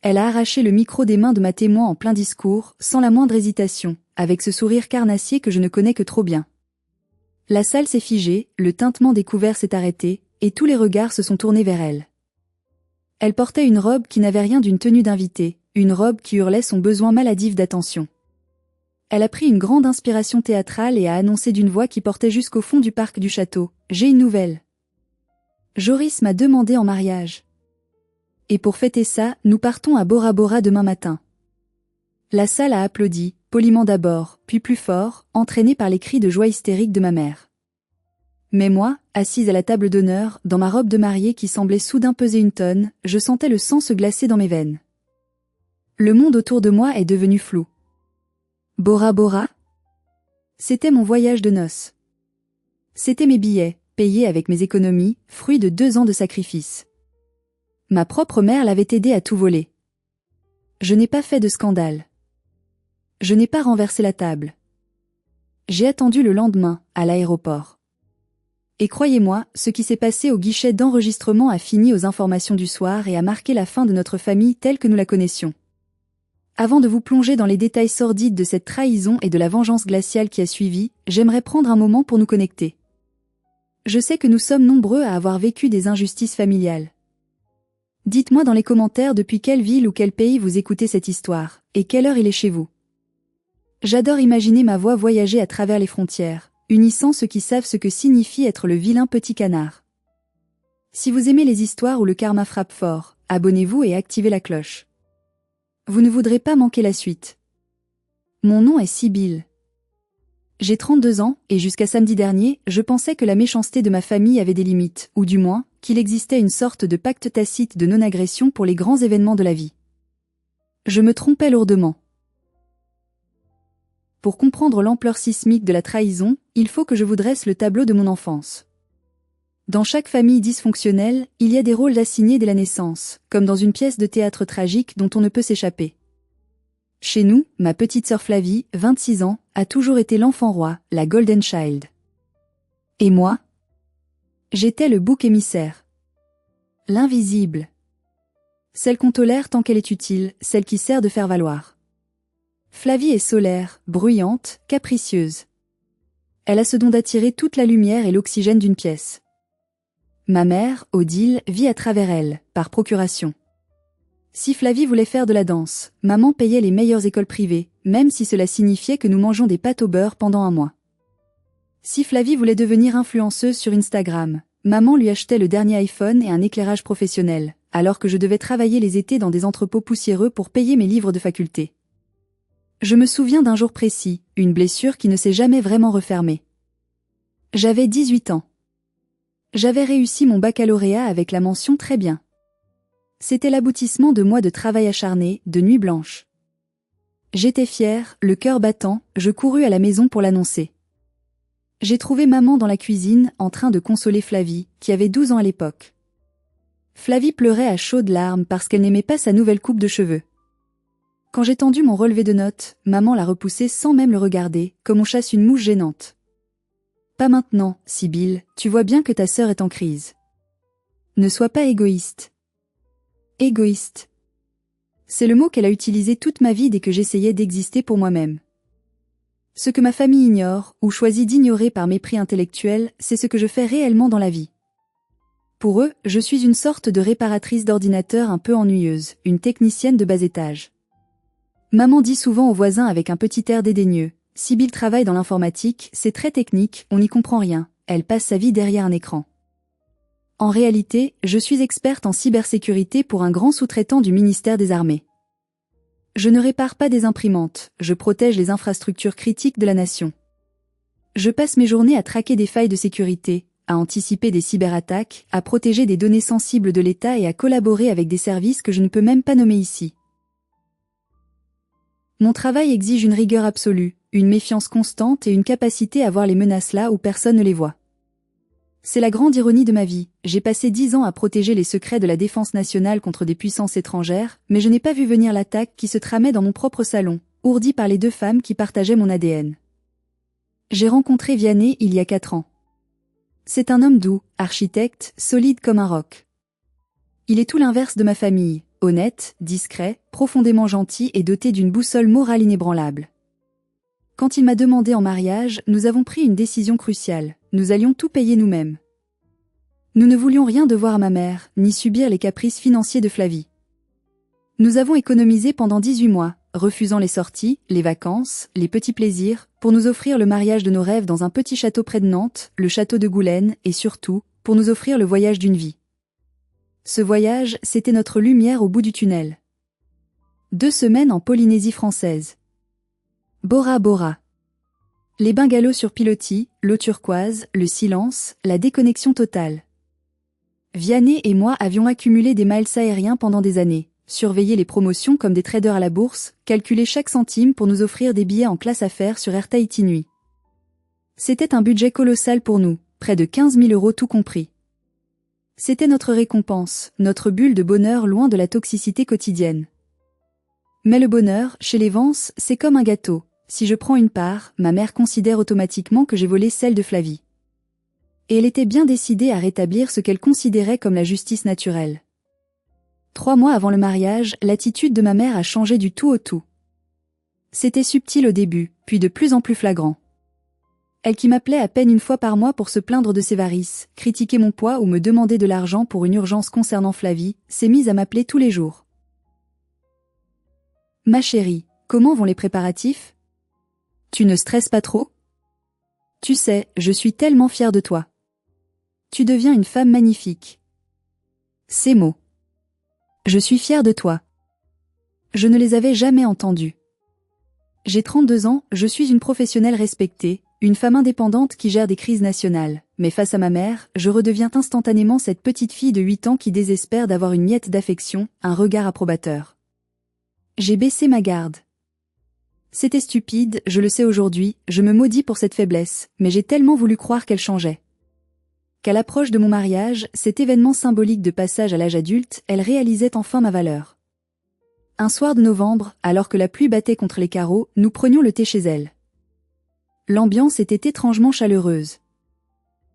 Elle a arraché le micro des mains de ma témoin en plein discours, sans la moindre hésitation, avec ce sourire carnassier que je ne connais que trop bien. La salle s'est figée, le tintement des couverts s'est arrêté, et tous les regards se sont tournés vers elle. Elle portait une robe qui n'avait rien d'une tenue d'invité, une robe qui hurlait son besoin maladif d'attention. Elle a pris une grande inspiration théâtrale et a annoncé d'une voix qui portait jusqu'au fond du parc du château, « J'ai une nouvelle. Joris m'a demandé en mariage. Et pour fêter ça, nous partons à Bora Bora demain matin. » La salle a applaudi, poliment d'abord, puis plus fort, entraînée par les cris de joie hystérique de ma mère. Mais moi, assise à la table d'honneur, dans ma robe de mariée qui semblait soudain peser une tonne, je sentais le sang se glacer dans mes veines. Le monde autour de moi est devenu flou. Bora Bora? C'était mon voyage de noces. C'était mes billets, payés avec mes économies, fruits de 2 ans de sacrifice. Ma propre mère l'avait aidé à tout voler. Je n'ai pas fait de scandale. Je n'ai pas renversé la table. J'ai attendu le lendemain, à l'aéroport. Et croyez-moi, ce qui s'est passé au guichet d'enregistrement a fini aux informations du soir et a marqué la fin de notre famille telle que nous la connaissions. Avant de vous plonger dans les détails sordides de cette trahison et de la vengeance glaciale qui a suivi, j'aimerais prendre un moment pour nous connecter. Je sais que nous sommes nombreux à avoir vécu des injustices familiales. Dites-moi dans les commentaires depuis quelle ville ou quel pays vous écoutez cette histoire, et quelle heure il est chez vous. J'adore imaginer ma voix voyager à travers les frontières, unissant ceux qui savent ce que signifie être le vilain petit canard. Si vous aimez les histoires où le karma frappe fort, abonnez-vous et activez la cloche. Vous ne voudrez pas manquer la suite. Mon nom est Sibylle. J'ai 32 ans, et jusqu'à samedi dernier, je pensais que la méchanceté de ma famille avait des limites, ou du moins, qu'il existait une sorte de pacte tacite de non-agression pour les grands événements de la vie. Je me trompais lourdement. Pour comprendre l'ampleur sismique de la trahison, il faut que je vous dresse le tableau de mon enfance. Dans chaque famille dysfonctionnelle, il y a des rôles assignés dès la naissance, comme dans une pièce de théâtre tragique dont on ne peut s'échapper. Chez nous, ma petite sœur Flavie, 26 ans, a toujours été l'enfant roi, la Golden Child. Et moi? J'étais le bouc émissaire. L'invisible. Celle qu'on tolère tant qu'elle est utile, celle qui sert de faire valoir. Flavie est solaire, bruyante, capricieuse. Elle a ce don d'attirer toute la lumière et l'oxygène d'une pièce. Ma mère, Odile, vit à travers elle, par procuration. Si Flavie voulait faire de la danse, maman payait les meilleures écoles privées, même si cela signifiait que nous mangeons des pâtes au beurre pendant un mois. Si Flavie voulait devenir influenceuse sur Instagram, maman lui achetait le dernier iPhone et un éclairage professionnel, alors que je devais travailler les étés dans des entrepôts poussiéreux pour payer mes livres de faculté. Je me souviens d'un jour précis, une blessure qui ne s'est jamais vraiment refermée. J'avais 18 ans. J'avais réussi mon baccalauréat avec la mention très bien. C'était l'aboutissement de mois de travail acharné, de nuits blanches. J'étais fière, le cœur battant, je courus à la maison pour l'annoncer. J'ai trouvé maman dans la cuisine, en train de consoler Flavie, qui avait 12 ans à l'époque. Flavie pleurait à chaudes larmes parce qu'elle n'aimait pas sa nouvelle coupe de cheveux. Quand j'ai tendu mon relevé de notes, maman l'a repoussé sans même le regarder, comme on chasse une mouche gênante. Pas maintenant, Sibylle, tu vois bien que ta sœur est en crise. Ne sois pas égoïste. Égoïste. C'est le mot qu'elle a utilisé toute ma vie dès que j'essayais d'exister pour moi-même. Ce que ma famille ignore, ou choisit d'ignorer par mépris intellectuel, c'est ce que je fais réellement dans la vie. Pour eux, je suis une sorte de réparatrice d'ordinateur un peu ennuyeuse, une technicienne de bas étage. Maman dit souvent aux voisins avec un petit air dédaigneux, « Sibylle travaille dans l'informatique, c'est très technique, on n'y comprend rien, elle passe sa vie derrière un écran. » En réalité, je suis experte en cybersécurité pour un grand sous-traitant du ministère des Armées. Je ne répare pas des imprimantes, je protège les infrastructures critiques de la nation. Je passe mes journées à traquer des failles de sécurité, à anticiper des cyberattaques, à protéger des données sensibles de l'État et à collaborer avec des services que je ne peux même pas nommer ici. Mon travail exige une rigueur absolue, une méfiance constante et une capacité à voir les menaces là où personne ne les voit. C'est la grande ironie de ma vie, j'ai passé 10 ans à protéger les secrets de la défense nationale contre des puissances étrangères, mais je n'ai pas vu venir l'attaque qui se tramait dans mon propre salon, ourdie par les 2 femmes qui partageaient mon ADN. J'ai rencontré Vianney il y a 4 ans. C'est un homme doux, architecte, solide comme un roc. Il est tout l'inverse de ma famille, honnête, discret, profondément gentil et doté d'une boussole morale inébranlable. Quand il m'a demandé en mariage, nous avons pris une décision cruciale. Nous allions tout payer nous-mêmes. Nous ne voulions rien devoir à ma mère, ni subir les caprices financiers de Flavie. Nous avons économisé pendant 18 mois, refusant les sorties, les vacances, les petits plaisirs, pour nous offrir le mariage de nos rêves dans un petit château près de Nantes, le château de Goulaine, et surtout, pour nous offrir le voyage d'une vie. Ce voyage, c'était notre lumière au bout du tunnel. 2 semaines en Polynésie française. Bora Bora. Les bungalows sur pilotis, l'eau turquoise, le silence, la déconnexion totale. Vianney et moi avions accumulé des miles aériens pendant des années, surveillé les promotions comme des traders à la bourse, calculé chaque centime pour nous offrir des billets en classe affaires sur Air Tahiti Nuit. C'était un budget colossal pour nous, près de 15 000 € tout compris. C'était notre récompense, notre bulle de bonheur loin de la toxicité quotidienne. Mais le bonheur, chez les Vance, c'est comme un gâteau. Si je prends une part, ma mère considère automatiquement que j'ai volé celle de Flavie. Et elle était bien décidée à rétablir ce qu'elle considérait comme la justice naturelle. 3 mois avant le mariage, l'attitude de ma mère a changé du tout au tout. C'était subtil au début, puis de plus en plus flagrant. Elle qui m'appelait à peine une fois par mois pour se plaindre de ses varices, critiquer mon poids ou me demander de l'argent pour une urgence concernant Flavie, s'est mise à m'appeler tous les jours. Ma chérie, comment vont les préparatifs? Tu ne stresses pas trop? Tu sais, je suis tellement fière de toi. Tu deviens une femme magnifique. Ces mots. Je suis fière de toi. Je ne les avais jamais entendus. J'ai 32 ans, je suis une professionnelle respectée, une femme indépendante qui gère des crises nationales, mais face à ma mère, je redeviens instantanément cette petite fille de 8 ans qui désespère d'avoir une miette d'affection, un regard approbateur. J'ai baissé ma garde. C'était stupide, je le sais aujourd'hui, je me maudis pour cette faiblesse, mais j'ai tellement voulu croire qu'elle changeait. Qu'à l'approche de mon mariage, cet événement symbolique de passage à l'âge adulte, elle réalisait enfin ma valeur. Un soir de novembre, alors que la pluie battait contre les carreaux, nous prenions le thé chez elle. L'ambiance était étrangement chaleureuse.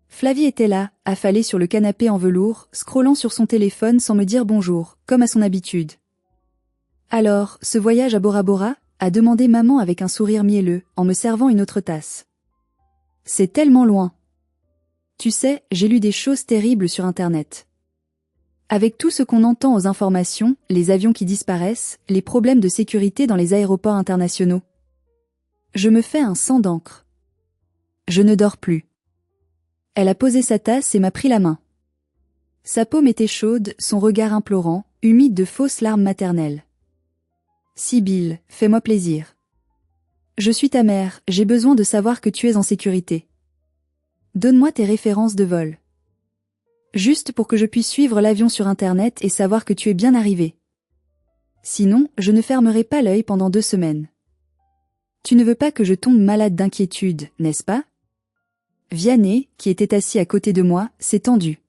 Flavie était là, affalée sur le canapé en velours, scrollant sur son téléphone sans me dire bonjour, comme à son habitude. Alors, ce voyage à Bora Bora? A demandé maman avec un sourire mielleux, en me servant une autre tasse. C'est tellement loin. Tu sais, j'ai lu des choses terribles sur Internet. Avec tout ce qu'on entend aux informations, les avions qui disparaissent, les problèmes de sécurité dans les aéroports internationaux. Je me fais un sang d'encre. Je ne dors plus. Elle a posé sa tasse et m'a pris la main. Sa paume était chaude, son regard implorant, humide de fausses larmes maternelles. Sibylle, fais-moi plaisir. Je suis ta mère, j'ai besoin de savoir que tu es en sécurité. Donne-moi tes références de vol. Juste pour que je puisse suivre l'avion sur Internet et savoir que tu es bien arrivé. Sinon, je ne fermerai pas l'œil pendant 2 semaines. Tu ne veux pas que je tombe malade d'inquiétude, n'est-ce pas? Vianney, qui était assis à côté de moi, s'est tendu.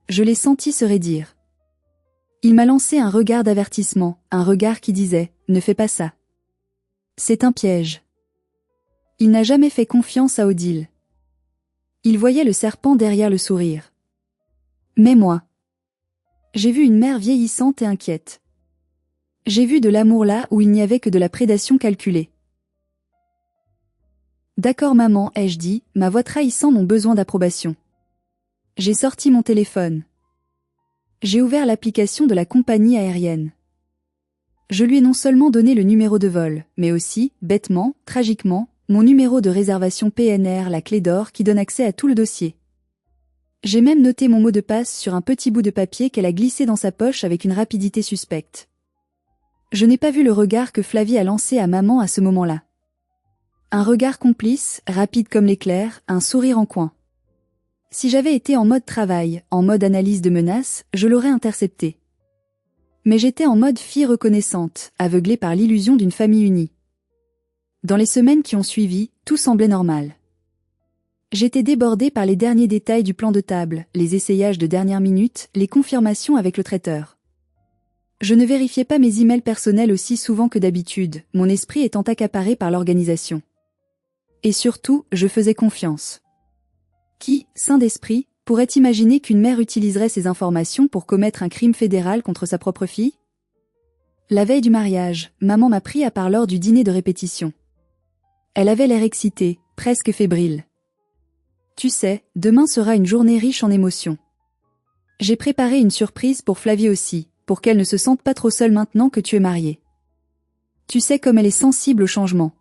Je l'ai senti se raidir. Il m'a lancé un regard d'avertissement, un regard qui disait « Ne fais pas ça ». C'est un piège. Il n'a jamais fait confiance à Odile. Il voyait le serpent derrière le sourire. Mais moi, j'ai vu une mère vieillissante et inquiète. J'ai vu de l'amour là où il n'y avait que de la prédation calculée. D'accord maman, ai-je dit, ma voix trahissant mon besoin d'approbation. J'ai sorti mon téléphone. J'ai ouvert l'application de la compagnie aérienne. Je lui ai non seulement donné le numéro de vol, mais aussi, bêtement, tragiquement, mon numéro de réservation PNR, la clé d'or qui donne accès à tout le dossier. J'ai même noté mon mot de passe sur un petit bout de papier qu'elle a glissé dans sa poche avec une rapidité suspecte. Je n'ai pas vu le regard que Flavie a lancé à maman à ce moment-là. Un regard complice, rapide comme l'éclair, un sourire en coin. Si j'avais été en mode travail, en mode analyse de menaces, je l'aurais intercepté. Mais j'étais en mode fille reconnaissante, aveuglée par l'illusion d'une famille unie. Dans les semaines qui ont suivi, tout semblait normal. J'étais débordée par les derniers détails du plan de table, les essayages de dernière minute, les confirmations avec le traiteur. Je ne vérifiais pas mes emails personnels aussi souvent que d'habitude, mon esprit étant accaparé par l'organisation. Et surtout, je faisais confiance. Qui, sain d'esprit, pourrait imaginer qu'une mère utiliserait ces informations pour commettre un crime fédéral contre sa propre fille? La veille du mariage, maman m'a pris à part lors du dîner de répétition. Elle avait l'air excitée, presque fébrile. Tu sais, demain sera une journée riche en émotions. J'ai préparé une surprise pour Flavie aussi, pour qu'elle ne se sente pas trop seule maintenant que tu es mariée. Tu sais comme elle est sensible au changement.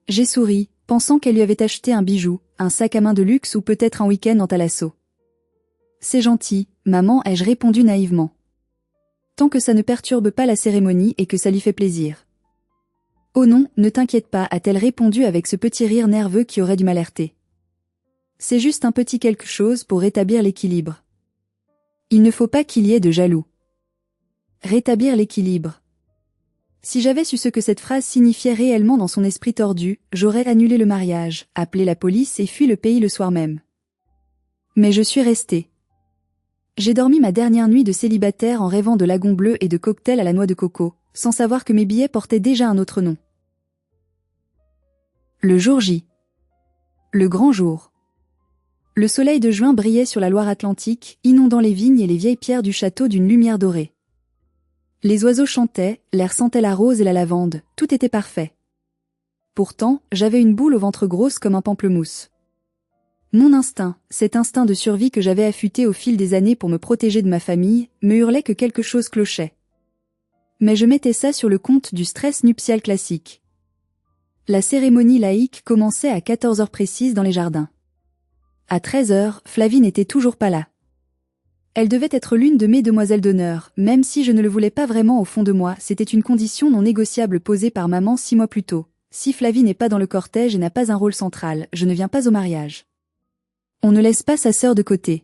J'ai souri, pensant qu'elle lui avait acheté un bijou, un sac à main de luxe ou peut-être un week-end en Thalasso. C'est gentil, maman, ai-je répondu naïvement. Tant que ça ne perturbe pas la cérémonie et que ça lui fait plaisir. Oh non, ne t'inquiète pas, a-t-elle répondu avec ce petit rire nerveux qui aurait dû m'alerter. C'est juste un petit quelque chose pour rétablir l'équilibre. Il ne faut pas qu'il y ait de jaloux. Rétablir l'équilibre. Si j'avais su ce que cette phrase signifiait réellement dans son esprit tordu, j'aurais annulé le mariage, appelé la police et fui le pays le soir même. Mais je suis restée. J'ai dormi ma dernière nuit de célibataire en rêvant de lagons bleus et de cocktails à la noix de coco, sans savoir que mes billets portaient déjà un autre nom. Le jour J. Le grand jour. Le soleil de juin brillait sur la Loire-Atlantique, inondant les vignes et les vieilles pierres du château d'une lumière dorée. Les oiseaux chantaient, l'air sentait la rose et la lavande, tout était parfait. Pourtant, j'avais une boule au ventre grosse comme un pamplemousse. Mon instinct, cet instinct de survie que j'avais affûté au fil des années pour me protéger de ma famille, me hurlait que quelque chose clochait. Mais je mettais ça sur le compte du stress nuptial classique. La cérémonie laïque commençait à 14 heures précises dans les jardins. À 13 heures, Flavie n'était toujours pas là. Elle devait être l'une de mes demoiselles d'honneur, même si je ne le voulais pas vraiment au fond de moi, c'était une condition non négociable posée par maman 6 mois plus tôt. Si Flavie n'est pas dans le cortège et n'a pas un rôle central, je ne viens pas au mariage. On ne laisse pas sa sœur de côté.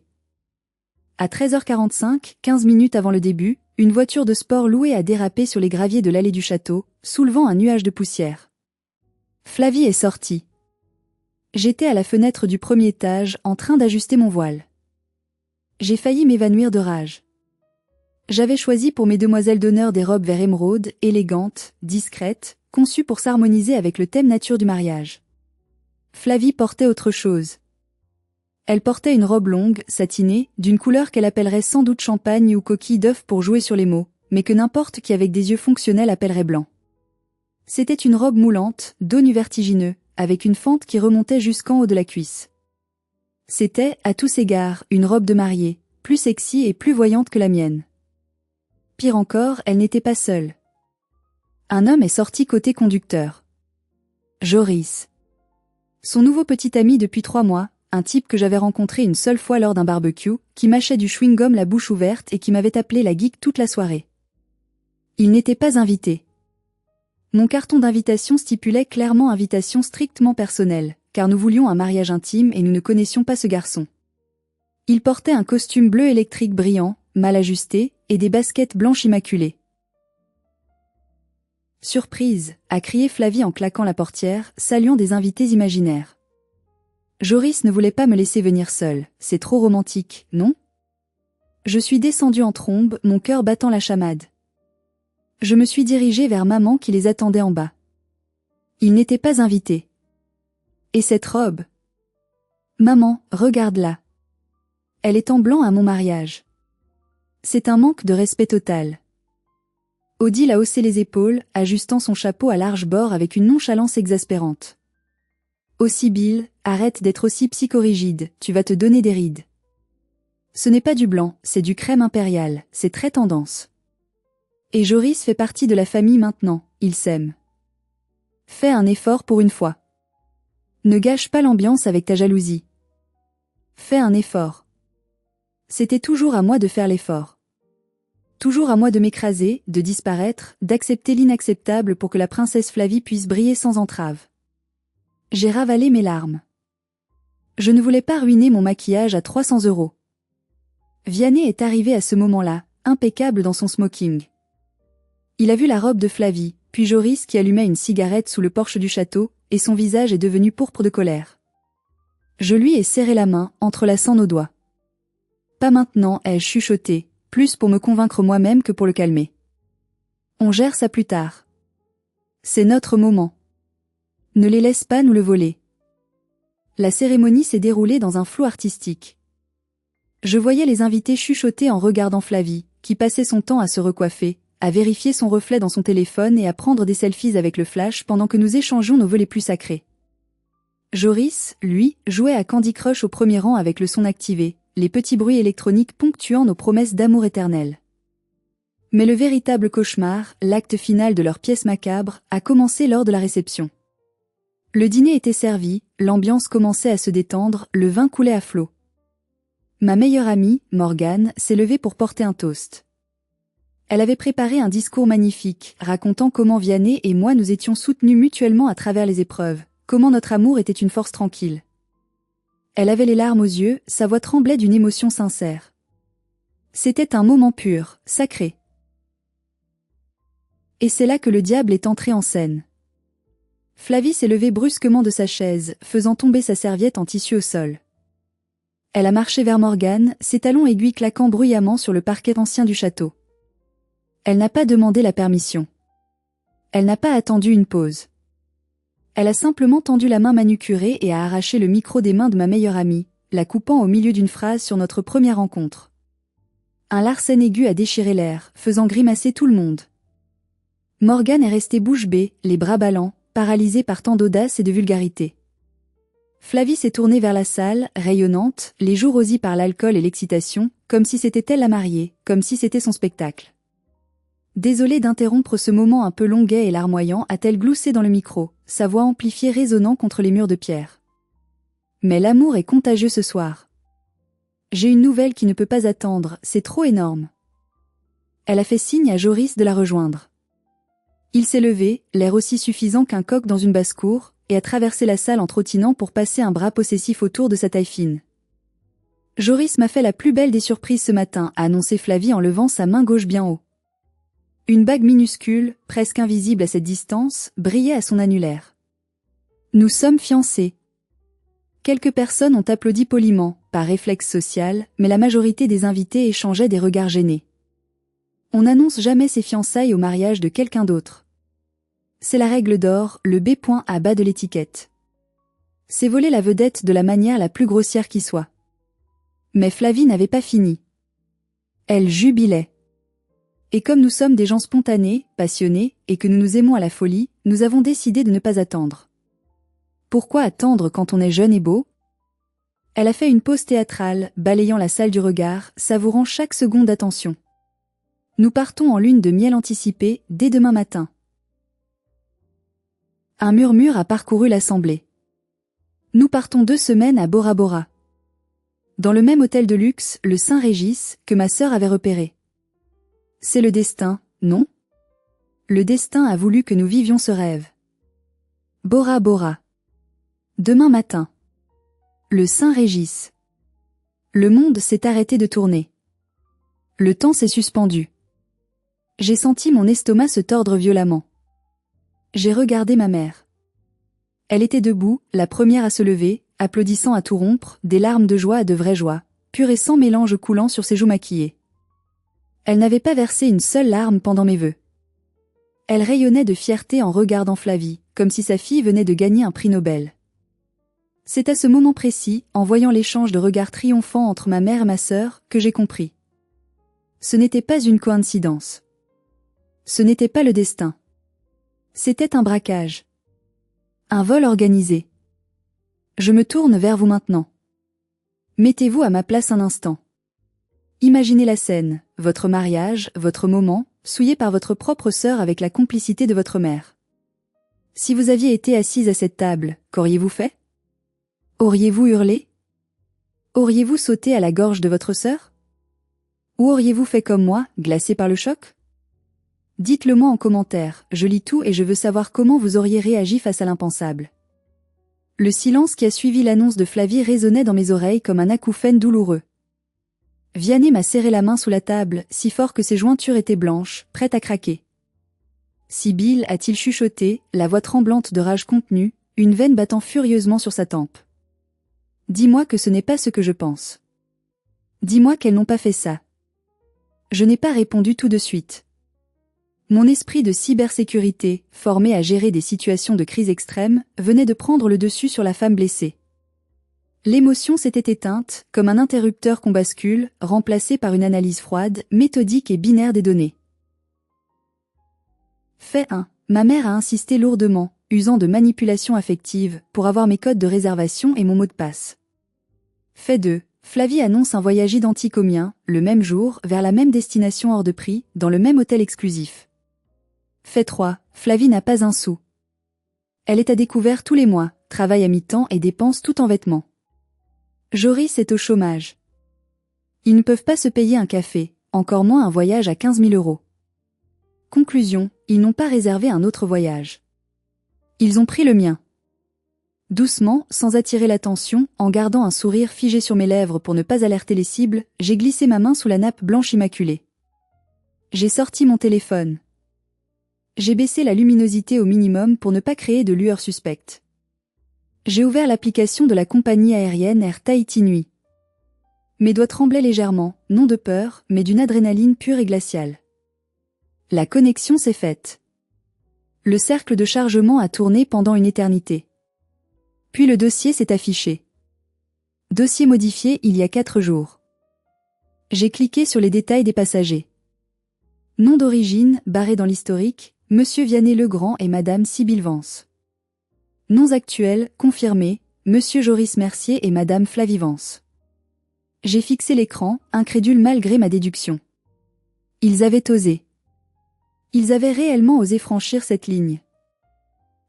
À 13h45, 15 minutes avant le début, une voiture de sport louée a dérapé sur les graviers de l'allée du château, soulevant un nuage de poussière. Flavie est sortie. J'étais à la fenêtre du premier étage, en train d'ajuster mon voile. J'ai failli m'évanouir de rage. J'avais choisi pour mes demoiselles d'honneur des robes vert émeraude, élégantes, discrètes, conçues pour s'harmoniser avec le thème nature du mariage. Flavie portait autre chose. Elle portait une robe longue, satinée, d'une couleur qu'elle appellerait sans doute champagne ou coquille d'œuf pour jouer sur les mots, mais que n'importe qui avec des yeux fonctionnels appellerait blanc. C'était une robe moulante, dos nu vertigineux, avec une fente qui remontait jusqu'en haut de la cuisse. C'était, à tous égards, une robe de mariée, plus sexy et plus voyante que la mienne. Pire encore, elle n'était pas seule. Un homme est sorti côté conducteur. Joris. Son nouveau petit ami depuis 3 mois, un type que j'avais rencontré une seule fois lors d'un barbecue, qui mâchait du chewing-gum la bouche ouverte et qui m'avait appelé la geek toute la soirée. Il n'était pas invité. Mon carton d'invitation stipulait clairement invitation strictement personnelle, car nous voulions un mariage intime et nous ne connaissions pas ce garçon. Il portait un costume bleu électrique brillant, mal ajusté, et des baskets blanches immaculées. Surprise, a crié Flavie en claquant la portière, saluant des invités imaginaires. Joris ne voulait pas me laisser venir seule, c'est trop romantique, non? Je suis descendue en trombe, mon cœur battant la chamade. Je me suis dirigée vers maman qui les attendait en bas. Ils n'étaient pas invités. Et cette robe? Maman, regarde-la. Elle est en blanc à mon mariage. C'est un manque de respect total. Odile a haussé les épaules, ajustant son chapeau à large bord avec une nonchalance exaspérante. Oh Sibylle, arrête d'être aussi psychorigide, tu vas te donner des rides. Ce n'est pas du blanc, c'est du crème impérial, c'est très tendance. Et Joris fait partie de la famille maintenant, il s'aime. Fais un effort pour une fois. Ne gâche pas l'ambiance avec ta jalousie. Fais un effort. C'était toujours à moi de faire l'effort. Toujours à moi de m'écraser, de disparaître, d'accepter l'inacceptable pour que la princesse Flavie puisse briller sans entrave. J'ai ravalé mes larmes. Je ne voulais pas ruiner mon maquillage à 300 €. Vianney est arrivé à ce moment-là, impeccable dans son smoking. Il a vu la robe de Flavie, puis Joris qui allumait une cigarette sous le porche du château, et son visage est devenu pourpre de colère. Je lui ai serré la main, entrelaçant nos doigts. Pas maintenant, ai-je chuchoté, plus pour me convaincre moi-même que pour le calmer. On gère ça plus tard. C'est notre moment. Ne les laisse pas nous le voler. La cérémonie s'est déroulée dans un flou artistique. Je voyais les invités chuchoter en regardant Flavie, qui passait son temps à se recoiffer, à vérifier son reflet dans son téléphone et à prendre des selfies avec le flash pendant que nous échangions nos vœux les plus sacrés. Joris, lui, jouait à Candy Crush au premier rang avec le son activé, les petits bruits électroniques ponctuant nos promesses d'amour éternel. Mais le véritable cauchemar, l'acte final de leur pièce macabre, a commencé lors de la réception. Le dîner était servi, l'ambiance commençait à se détendre, le vin coulait à flots. Ma meilleure amie, Morgane, s'est levée pour porter un toast. Elle avait préparé un discours magnifique, racontant comment Vianney et moi nous étions soutenus mutuellement à travers les épreuves, comment notre amour était une force tranquille. Elle avait les larmes aux yeux, sa voix tremblait d'une émotion sincère. C'était un moment pur, sacré. Et c'est là que le diable est entré en scène. Flavie s'est levée brusquement de sa chaise, faisant tomber sa serviette en tissu au sol. Elle a marché vers Morgane, ses talons aiguilles claquant bruyamment sur le parquet ancien du château. Elle n'a pas demandé la permission. Elle n'a pas attendu une pause. Elle a simplement tendu la main manucurée et a arraché le micro des mains de ma meilleure amie, la coupant au milieu d'une phrase sur notre première rencontre. Un larcène aigu a déchiré l'air, faisant grimacer tout le monde. Morgane est restée bouche bée, les bras ballants, paralysée par tant d'audace et de vulgarité. Flavie s'est tournée vers la salle, rayonnante, les joues rosies par l'alcool et l'excitation, comme si c'était elle la mariée, comme si c'était son spectacle. Désolée d'interrompre ce moment un peu longuet et larmoyant, a-t-elle gloussé dans le micro, sa voix amplifiée résonnant contre les murs de pierre. Mais l'amour est contagieux ce soir. J'ai une nouvelle qui ne peut pas attendre, c'est trop énorme. Elle a fait signe à Joris de la rejoindre. Il s'est levé, l'air aussi suffisant qu'un coq dans une basse-cour, et a traversé la salle en trottinant pour passer un bras possessif autour de sa taille fine. Joris m'a fait la plus belle des surprises ce matin, a annoncé Flavie en levant sa main gauche bien haut. Une bague minuscule, presque invisible à cette distance, brillait à son annulaire. Nous sommes fiancés. Quelques personnes ont applaudi poliment, par réflexe social, mais la majorité des invités échangeaient des regards gênés. On n'annonce jamais ses fiançailles au mariage de quelqu'un d'autre. C'est la règle d'or, le B. à bas de l'étiquette. C'est voler la vedette de la manière la plus grossière qui soit. Mais Flavie n'avait pas fini. Elle jubilait. Et comme nous sommes des gens spontanés, passionnés, et que nous nous aimons à la folie, nous avons décidé de ne pas attendre. Pourquoi attendre quand on est jeune et beau ? Elle a fait une pause théâtrale, balayant la salle du regard, savourant chaque seconde d'attention. Nous partons en lune de miel anticipée, dès demain matin. Un murmure a parcouru l'assemblée. Nous partons 2 semaines à Bora Bora. Dans le même hôtel de luxe, le Saint-Régis, que ma sœur avait repéré. C'est le destin, non ? Le destin a voulu que nous vivions ce rêve. Bora Bora. Demain matin. Le Saint-Régis. Le monde s'est arrêté de tourner. Le temps s'est suspendu. J'ai senti mon estomac se tordre violemment. J'ai regardé ma mère. Elle était debout, la première à se lever, applaudissant à tout rompre, des larmes de joie à de vraie joie, pure et sans mélange coulant sur ses joues maquillées. Elle n'avait pas versé une seule larme pendant mes vœux. Elle rayonnait de fierté en regardant Flavie, comme si sa fille venait de gagner un prix Nobel. C'est à ce moment précis, en voyant l'échange de regards triomphants entre ma mère et ma sœur, que j'ai compris. Ce n'était pas une coïncidence. Ce n'était pas le destin. C'était un braquage. Un vol organisé. Je me tourne vers vous maintenant. Mettez-vous à ma place un instant. Imaginez la scène, votre mariage, votre moment, souillé par votre propre sœur avec la complicité de votre mère. Si vous aviez été assise à cette table, qu'auriez-vous fait ? Auriez-vous hurlé ? Auriez-vous sauté à la gorge de votre sœur ? Ou auriez-vous fait comme moi, glacé par le choc ? Dites-le moi en commentaire, je lis tout et je veux savoir comment vous auriez réagi face à l'impensable. Le silence qui a suivi l'annonce de Flavie résonnait dans mes oreilles comme un acouphène douloureux. Vianney m'a serré la main sous la table, si fort que ses jointures étaient blanches, prêtes à craquer. Sibylle, a-t-il chuchoté, la voix tremblante de rage contenue, une veine battant furieusement sur sa tempe. Dis-moi que ce n'est pas ce que je pense. Dis-moi qu'elles n'ont pas fait ça. Je n'ai pas répondu tout de suite. Mon esprit de cybersécurité, formé à gérer des situations de crise extrême, venait de prendre le dessus sur la femme blessée. L'émotion s'était éteinte, comme un interrupteur qu'on bascule, remplacé par une analyse froide, méthodique et binaire des données. Fait 1. Ma mère a insisté lourdement, usant de manipulation affective, pour avoir mes codes de réservation et mon mot de passe. Fait 2. Flavie annonce un voyage identique au mien, le même jour, vers la même destination hors de prix, dans le même hôtel exclusif. Fait 3. Flavie n'a pas un sou. Elle est à découvert tous les mois, travaille à mi-temps et dépense tout en vêtements. Joris est au chômage. Ils ne peuvent pas se payer un café, encore moins un voyage à 15 000 €. Conclusion, ils n'ont pas réservé un autre voyage. Ils ont pris le mien. Doucement, sans attirer l'attention, en gardant un sourire figé sur mes lèvres pour ne pas alerter les cibles, j'ai glissé ma main sous la nappe blanche immaculée. J'ai sorti mon téléphone. J'ai baissé la luminosité au minimum pour ne pas créer de lueur suspecte. J'ai ouvert l'application de la compagnie aérienne Air Tahiti Nui. Mes doigts tremblaient légèrement, non de peur, mais d'une adrénaline pure et glaciale. La connexion s'est faite. Le cercle de chargement a tourné pendant une éternité. Puis le dossier s'est affiché. Dossier modifié il y a 4 jours. J'ai cliqué sur les détails des passagers. Nom d'origine, barré dans l'historique, Monsieur Vianney Legrand et Madame Sybille Vance. Noms actuels, confirmés, Monsieur Joris Mercier et Madame Flavie Vance. J'ai fixé l'écran, incrédule malgré ma déduction. Ils avaient osé. Ils avaient réellement osé franchir cette ligne.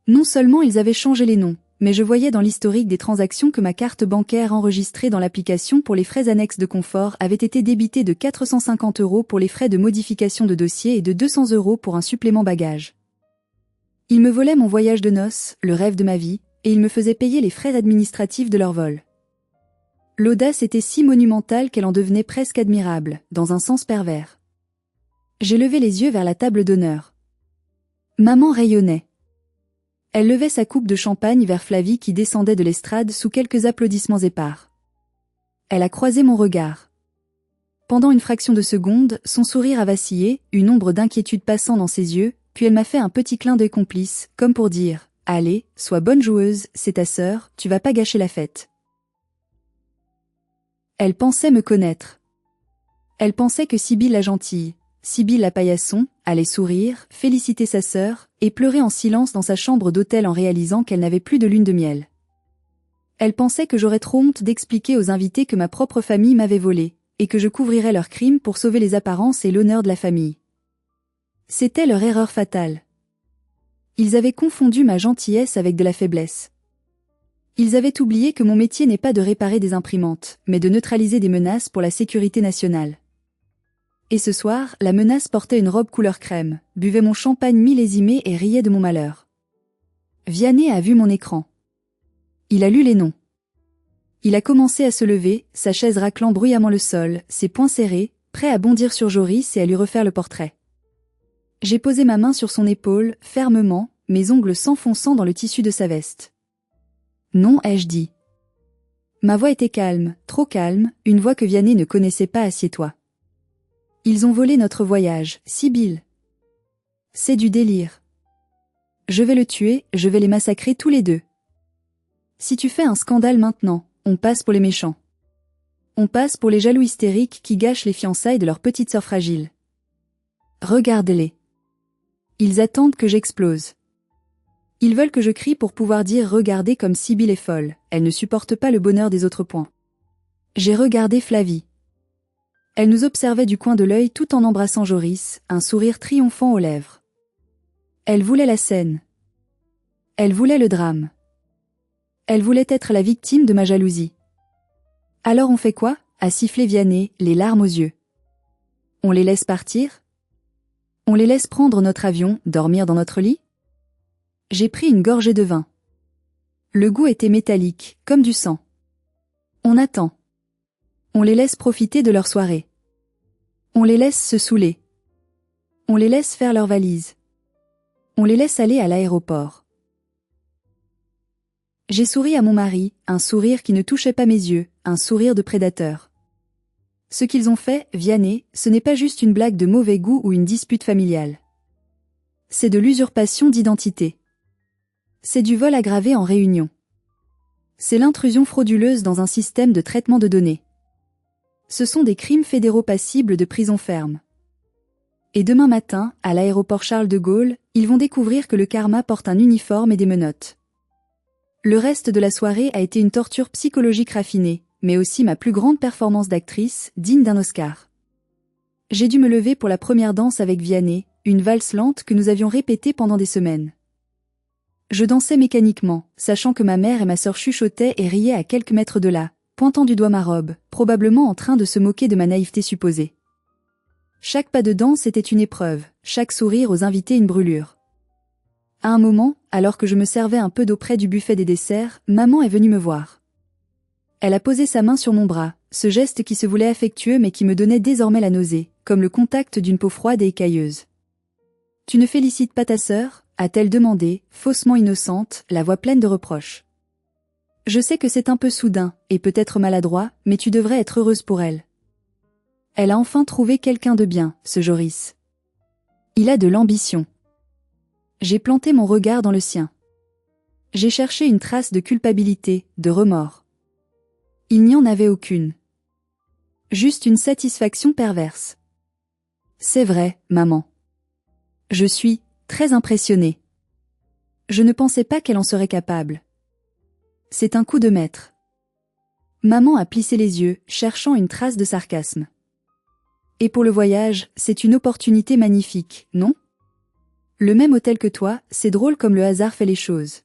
Non seulement ils avaient changé les noms, mais je voyais dans l'historique des transactions que ma carte bancaire enregistrée dans l'application pour les frais annexes de confort avait été débitée de 450 € pour les frais de modification de dossier et de 200 € pour un supplément bagage. Ils me volaient mon voyage de noces, le rêve de ma vie, et ils me faisaient payer les frais administratifs de leur vol. L'audace était si monumentale qu'elle en devenait presque admirable, dans un sens pervers. J'ai levé les yeux vers la table d'honneur. Maman rayonnait. Elle levait sa coupe de champagne vers Flavie qui descendait de l'estrade sous quelques applaudissements épars. Elle a croisé mon regard. Pendant une fraction de seconde, son sourire a vacillé, une ombre d'inquiétude passant dans ses yeux, puis elle m'a fait un petit clin d'œil complice, comme pour dire « Allez, sois bonne joueuse, c'est ta sœur, tu vas pas gâcher la fête. » Elle pensait me connaître. Elle pensait que Sybille la gentille, Sybille la paillasson, allait sourire, féliciter sa sœur, et pleurer en silence dans sa chambre d'hôtel en réalisant qu'elle n'avait plus de lune de miel. Elle pensait que j'aurais trop honte d'expliquer aux invités que ma propre famille m'avait volé, et que je couvrirais leurs crimes pour sauver les apparences et l'honneur de la famille. C'était leur erreur fatale. Ils avaient confondu ma gentillesse avec de la faiblesse. Ils avaient oublié que mon métier n'est pas de réparer des imprimantes, mais de neutraliser des menaces pour la sécurité nationale. Et ce soir, la menace portait une robe couleur crème, buvait mon champagne millésimé et riait de mon malheur. Vianney a vu mon écran. Il a lu les noms. Il a commencé à se lever, sa chaise raclant bruyamment le sol, ses poings serrés, prêt à bondir sur Joris et à lui refaire le portrait. J'ai posé ma main sur son épaule, fermement, mes ongles s'enfonçant dans le tissu de sa veste. Non, ai-je dit. Ma voix était calme, trop calme, une voix que Vianney ne connaissait pas. Assieds-toi. Ils ont volé notre voyage, Sybille. C'est du délire. Je vais le tuer, je vais les massacrer tous les deux. Si tu fais un scandale maintenant, on passe pour les méchants. On passe pour les jaloux hystériques qui gâchent les fiançailles de leur petite sœur fragile. Regarde-les. Ils attendent que j'explose. Ils veulent que je crie pour pouvoir dire « Regardez comme Sybille est folle, elle ne supporte pas le bonheur des autres points. » J'ai regardé Flavie. Elle nous observait du coin de l'œil tout en embrassant Joris, un sourire triomphant aux lèvres. Elle voulait la scène. Elle voulait le drame. Elle voulait être la victime de ma jalousie. Alors on fait quoi? A sifflé Vianney, les larmes aux yeux. On les laisse partir? On les laisse prendre notre avion, dormir dans notre lit? J'ai pris une gorgée de vin. Le goût était métallique, comme du sang. On attend. On les laisse profiter de leur soirée. On les laisse se saouler. On les laisse faire leurs valises. On les laisse aller à l'aéroport. J'ai souri à mon mari, un sourire qui ne touchait pas mes yeux, un sourire de prédateur. Ce qu'ils ont fait, Vianney, ce n'est pas juste une blague de mauvais goût ou une dispute familiale. C'est de l'usurpation d'identité. C'est du vol aggravé en réunion. C'est l'intrusion frauduleuse dans un système de traitement de données. Ce sont des crimes fédéraux passibles de prison ferme. Et demain matin, à l'aéroport Charles de Gaulle, ils vont découvrir que le karma porte un uniforme et des menottes. Le reste de la soirée a été une torture psychologique raffinée, mais aussi ma plus grande performance d'actrice, digne d'un Oscar. J'ai dû me lever pour la première danse avec Vianney, une valse lente que nous avions répétée pendant des semaines. Je dansais mécaniquement, sachant que ma mère et ma sœur chuchotaient et riaient à quelques mètres de là, pointant du doigt ma robe, probablement en train de se moquer de ma naïveté supposée. Chaque pas de danse était une épreuve, chaque sourire aux invités une brûlure. À un moment, alors que je me servais un peu d'eau près du buffet des desserts, maman est venue me voir. Elle a posé sa main sur mon bras, ce geste qui se voulait affectueux mais qui me donnait désormais la nausée, comme le contact d'une peau froide et écailleuse. « Tu ne félicites pas ta sœur ?» a-t-elle demandé, faussement innocente, la voix pleine de reproches. « Je sais que c'est un peu soudain, et peut-être maladroit, mais tu devrais être heureuse pour elle. Elle a enfin trouvé quelqu'un de bien, ce Joris. Il a de l'ambition. » J'ai planté mon regard dans le sien. J'ai cherché une trace de culpabilité, de remords. Il n'y en avait aucune. Juste une satisfaction perverse. C'est vrai, maman. Je suis très impressionnée. Je ne pensais pas qu'elle en serait capable. C'est un coup de maître. Maman a plissé les yeux, cherchant une trace de sarcasme. Et pour le voyage, c'est une opportunité magnifique, non? Le même hôtel que toi, c'est drôle comme le hasard fait les choses.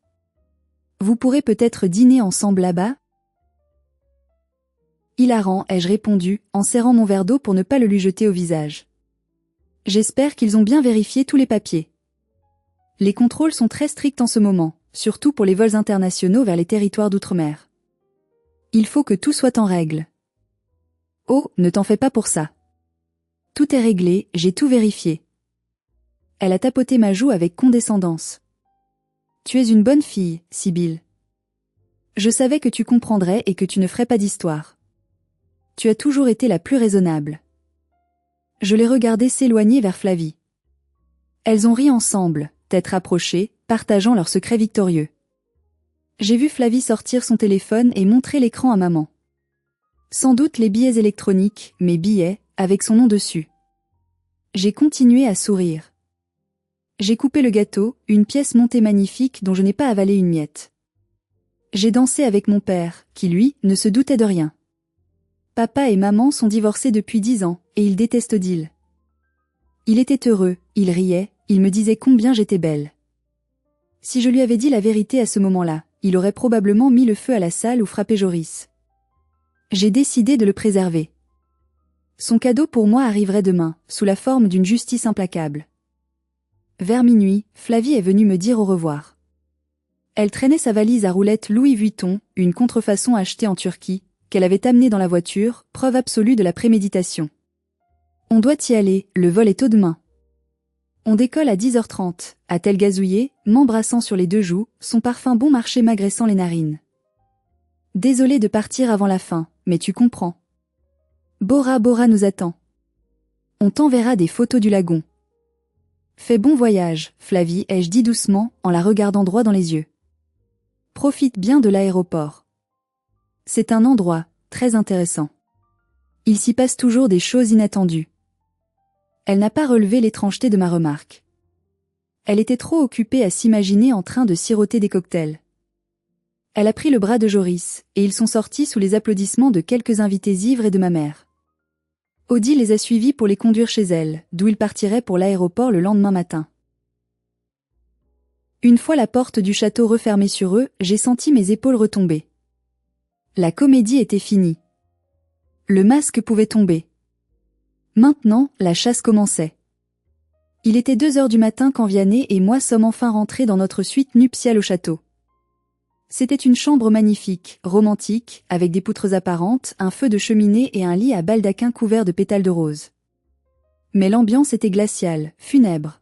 Vous pourrez peut-être dîner ensemble là-bas? Hilarant, ai-je répondu, en serrant mon verre d'eau pour ne pas le lui jeter au visage. J'espère qu'ils ont bien vérifié tous les papiers. Les contrôles sont très stricts en ce moment, surtout pour les vols internationaux vers les territoires d'outre-mer. Il faut que tout soit en règle. Oh, ne t'en fais pas pour ça. Tout est réglé, j'ai tout vérifié. Elle a tapoté ma joue avec condescendance. Tu es une bonne fille, Sibylle. Je savais que tu comprendrais et que tu ne ferais pas d'histoire. Tu as toujours été la plus raisonnable. Je les regardais s'éloigner vers Flavie. Elles ont ri ensemble, têtes rapprochées, partageant leur secret victorieux. J'ai vu Flavie sortir son téléphone et montrer l'écran à maman. Sans doute les billets électroniques, mes billets, avec son nom dessus. J'ai continué à sourire. J'ai coupé le gâteau, une pièce montée magnifique dont je n'ai pas avalé une miette. J'ai dansé avec mon père, qui lui, ne se doutait de rien. Papa et maman sont divorcés depuis 10 ans, et ils détestent Odile. Il était heureux, il riait, il me disait combien j'étais belle. Si je lui avais dit la vérité à ce moment-là, il aurait probablement mis le feu à la salle ou frappé Joris. J'ai décidé de le préserver. Son cadeau pour moi arriverait demain, sous la forme d'une justice implacable. Vers minuit, Flavie est venue me dire au revoir. Elle traînait sa valise à roulettes Louis Vuitton, une contrefaçon achetée en Turquie, qu'elle avait amenée dans la voiture, preuve absolue de la préméditation. On doit y aller, le vol est tôt demain. On décolle à 10h30, a-t-elle gazouillé, m'embrassant sur les deux joues, son parfum bon marché m'agressant les narines. Désolée de partir avant la fin, mais tu comprends. Bora Bora nous attend. On t'enverra des photos du lagon. Fais bon voyage, Flavie, ai-je dit doucement, en la regardant droit dans les yeux. Profite bien de l'aéroport. C'est un endroit, très intéressant. Il s'y passe toujours des choses inattendues. Elle n'a pas relevé l'étrangeté de ma remarque. Elle était trop occupée à s'imaginer en train de siroter des cocktails. Elle a pris le bras de Joris, et ils sont sortis sous les applaudissements de quelques invités ivres et de ma mère. Odile les a suivis pour les conduire chez elle, d'où ils partiraient pour l'aéroport le lendemain matin. Une fois la porte du château refermée sur eux, j'ai senti mes épaules retomber. La comédie était finie. Le masque pouvait tomber. Maintenant, la chasse commençait. Il était 2h du matin quand Vianney et moi sommes enfin rentrés dans notre suite nuptiale au château. C'était une chambre magnifique, romantique, avec des poutres apparentes, un feu de cheminée et un lit à baldaquin couvert de pétales de rose. Mais l'ambiance était glaciale, funèbre.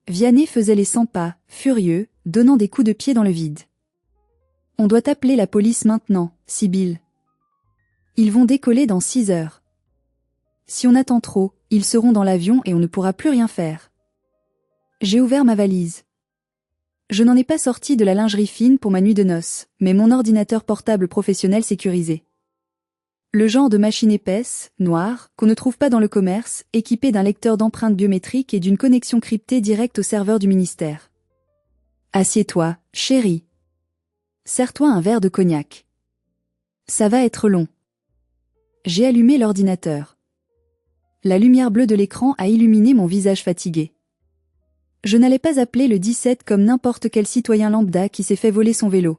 Vianney faisait les 100 pas, furieux, donnant des coups de pied dans le vide. « On doit appeler la police maintenant, Sibylle. Ils vont décoller dans 6 heures. Si on attend trop, ils seront dans l'avion et on ne pourra plus rien faire. » J'ai ouvert ma valise. Je n'en ai pas sorti de la lingerie fine pour ma nuit de noces, mais mon ordinateur portable professionnel sécurisé. Le genre de machine épaisse, noire, qu'on ne trouve pas dans le commerce, équipée d'un lecteur d'empreintes biométriques et d'une connexion cryptée directe au serveur du ministère. Assieds-toi, chérie. Sers-toi un verre de cognac. Ça va être long. J'ai allumé l'ordinateur. La lumière bleue de l'écran a illuminé mon visage fatigué. Je n'allais pas appeler le 17 comme n'importe quel citoyen lambda qui s'est fait voler son vélo.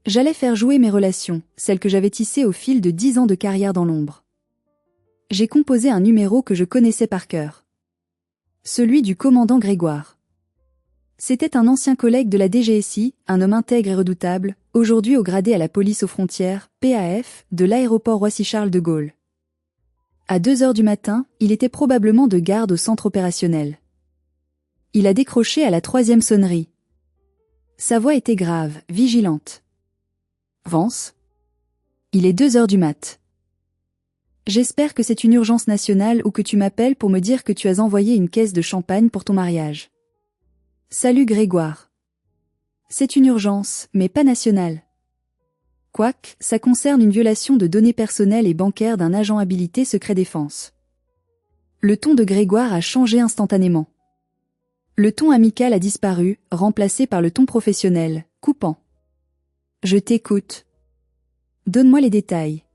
J'allais faire jouer mes relations, celles que j'avais tissées au fil de 10 ans de carrière dans l'ombre. J'ai composé un numéro que je connaissais par cœur. Celui du commandant Grégoire. C'était un ancien collègue de la DGSI, un homme intègre et redoutable, aujourd'hui au gradé à la police aux frontières, PAF, de l'aéroport Roissy-Charles de Gaulle. À 2 heures du matin, il était probablement de garde au centre opérationnel. Il a décroché à la 3e sonnerie. Sa voix était grave, vigilante. Vance ? Il est 2 heures du mat. J'espère que c'est une urgence nationale ou que tu m'appelles pour me dire que tu as envoyé une caisse de champagne pour ton mariage. Salut Grégoire. C'est une urgence, mais pas nationale. Quoique, ça concerne une violation de données personnelles et bancaires d'un agent habilité secret défense. Le ton de Grégoire a changé instantanément. Le ton amical a disparu, remplacé par le ton professionnel, coupant. Je t'écoute. Donne-moi les détails.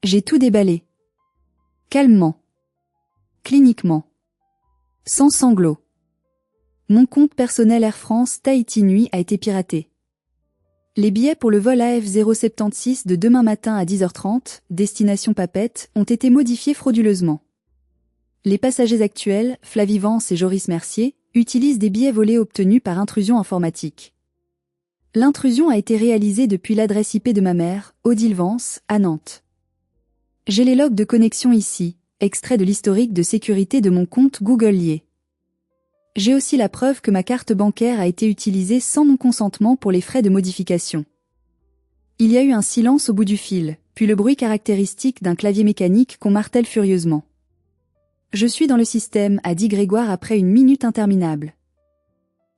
J'ai tout déballé. Calmement. Cliniquement. Sans sanglots. Mon compte personnel Air France Tahiti Nuit a été piraté. Les billets pour le vol AF076 de demain matin à 10h30, destination Papette, ont été modifiés frauduleusement. Les passagers actuels, Flavie Vance et Joris Mercier, utilisent des billets volés obtenus par intrusion informatique. L'intrusion a été réalisée depuis l'adresse IP de ma mère, Odile Vance, à Nantes. J'ai les logs de connexion ici, extrait de l'historique de sécurité de mon compte Google lié. J'ai aussi la preuve que ma carte bancaire a été utilisée sans mon consentement pour les frais de modification. Il y a eu un silence au bout du fil, puis le bruit caractéristique d'un clavier mécanique qu'on martèle furieusement. Je suis dans le système, a dit Grégoire après une minute interminable.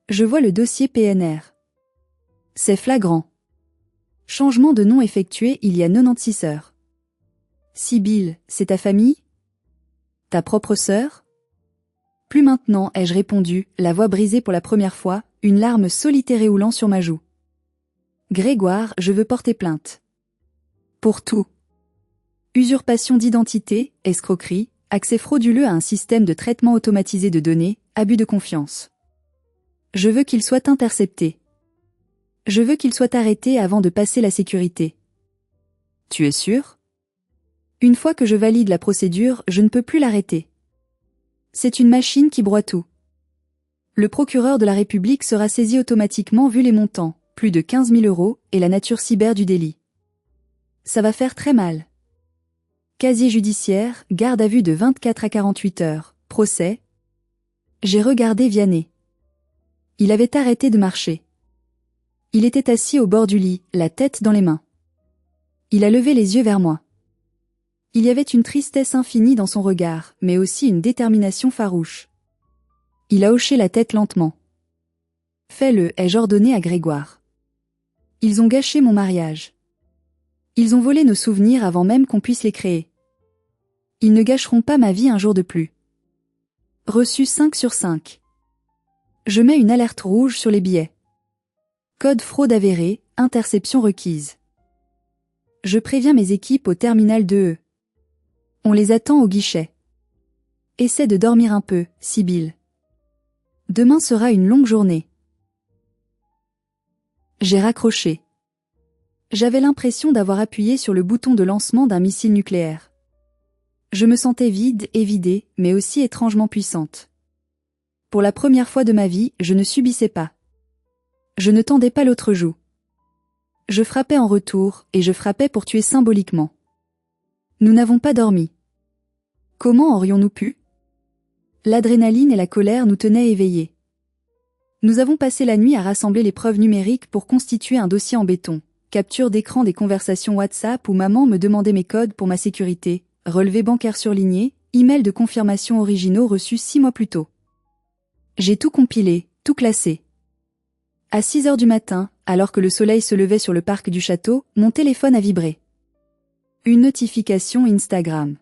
Je vois le dossier PNR. C'est flagrant. Changement de nom effectué il y a 96 heures. Sibylle, c'est ta famille ? Ta propre sœur ? Plus maintenant, ai-je répondu, la voix brisée pour la première fois, une larme solitaire éoulant sur ma joue. Grégoire, je veux porter plainte. Pour tout. Usurpation d'identité, escroquerie, accès frauduleux à un système de traitement automatisé de données, abus de confiance. Je veux qu'il soit intercepté. Je veux qu'il soit arrêté avant de passer la sécurité. Tu es sûr ? Une fois que je valide la procédure, je ne peux plus l'arrêter. C'est une machine qui broie tout. Le procureur de la République sera saisi automatiquement vu les montants, plus de 15 000 €, et la nature cyber du délit. Ça va faire très mal. Casier judiciaire, garde à vue de 24 à 48 heures, procès. J'ai regardé Vianney. Il avait arrêté de marcher. Il était assis au bord du lit, la tête dans les mains. Il a levé les yeux vers moi. Il y avait une tristesse infinie dans son regard, mais aussi une détermination farouche. Il a hoché la tête lentement. Fais-le, ai-je ordonné à Grégoire. Ils ont gâché mon mariage. Ils ont volé nos souvenirs avant même qu'on puisse les créer. Ils ne gâcheront pas ma vie un jour de plus. Reçu 5 sur 5. Je mets une alerte rouge sur les billets. Code fraude avéré, interception requise. Je préviens mes équipes au terminal 2E. On les attend au guichet. Essaie de dormir un peu, Sibylle. Demain sera une longue journée. J'ai raccroché. J'avais l'impression d'avoir appuyé sur le bouton de lancement d'un missile nucléaire. Je me sentais vide et vidée, mais aussi étrangement puissante. Pour la première fois de ma vie, je ne subissais pas. Je ne tendais pas l'autre joue. Je frappais en retour, et je frappais pour tuer symboliquement. Nous n'avons pas dormi. Comment aurions-nous pu ? L'adrénaline et la colère nous tenaient éveillés. Nous avons passé la nuit à rassembler les preuves numériques pour constituer un dossier en béton. Capture d'écran des conversations WhatsApp où maman me demandait mes codes pour ma sécurité, relevé bancaire surligné, email de confirmation originaux reçus 6 mois plus tôt. J'ai tout compilé, tout classé. À 6 heures du matin, alors que le soleil se levait sur le parc du château, mon téléphone a vibré. Une notification Instagram.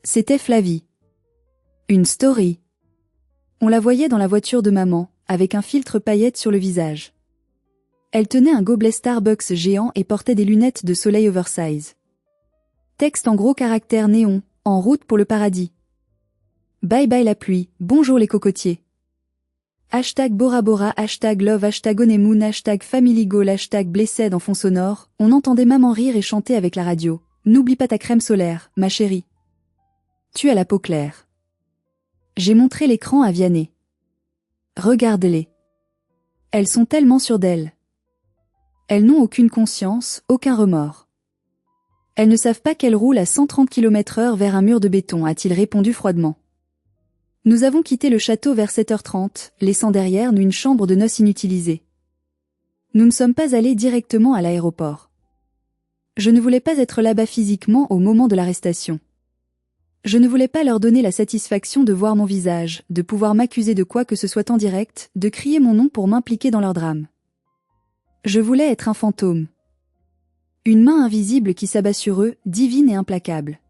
C'était Flavie. Une story. On la voyait dans la voiture de maman, avec un filtre paillettes sur le visage. Elle tenait un gobelet Starbucks géant et portait des lunettes de soleil oversize. Texte en gros caractères néon, en route pour le paradis. Bye bye la pluie, bonjour les cocotiers. Hashtag Bora Bora, hashtag love, hashtag honeymoon, hashtag family goal, hashtag blessed en fond sonore, on entendait maman rire et chanter avec la radio. N'oublie pas ta crème solaire, ma chérie. Tu as la peau claire. J'ai montré l'écran à Vianney. Regarde-les. Elles sont tellement sûres d'elles. Elles n'ont aucune conscience, aucun remords. Elles ne savent pas qu'elles roulent à 130 km/h vers un mur de béton, a-t-il répondu froidement. Nous avons quitté le château vers 7h30, laissant derrière nous une chambre de noces inutilisée. Nous ne sommes pas allés directement à l'aéroport. Je ne voulais pas être là-bas physiquement au moment de l'arrestation. Je ne voulais pas leur donner la satisfaction de voir mon visage, de pouvoir m'accuser de quoi que ce soit en direct, de crier mon nom pour m'impliquer dans leur drame. Je voulais être un fantôme. Une main invisible qui s'abat sur eux, divine et implacable.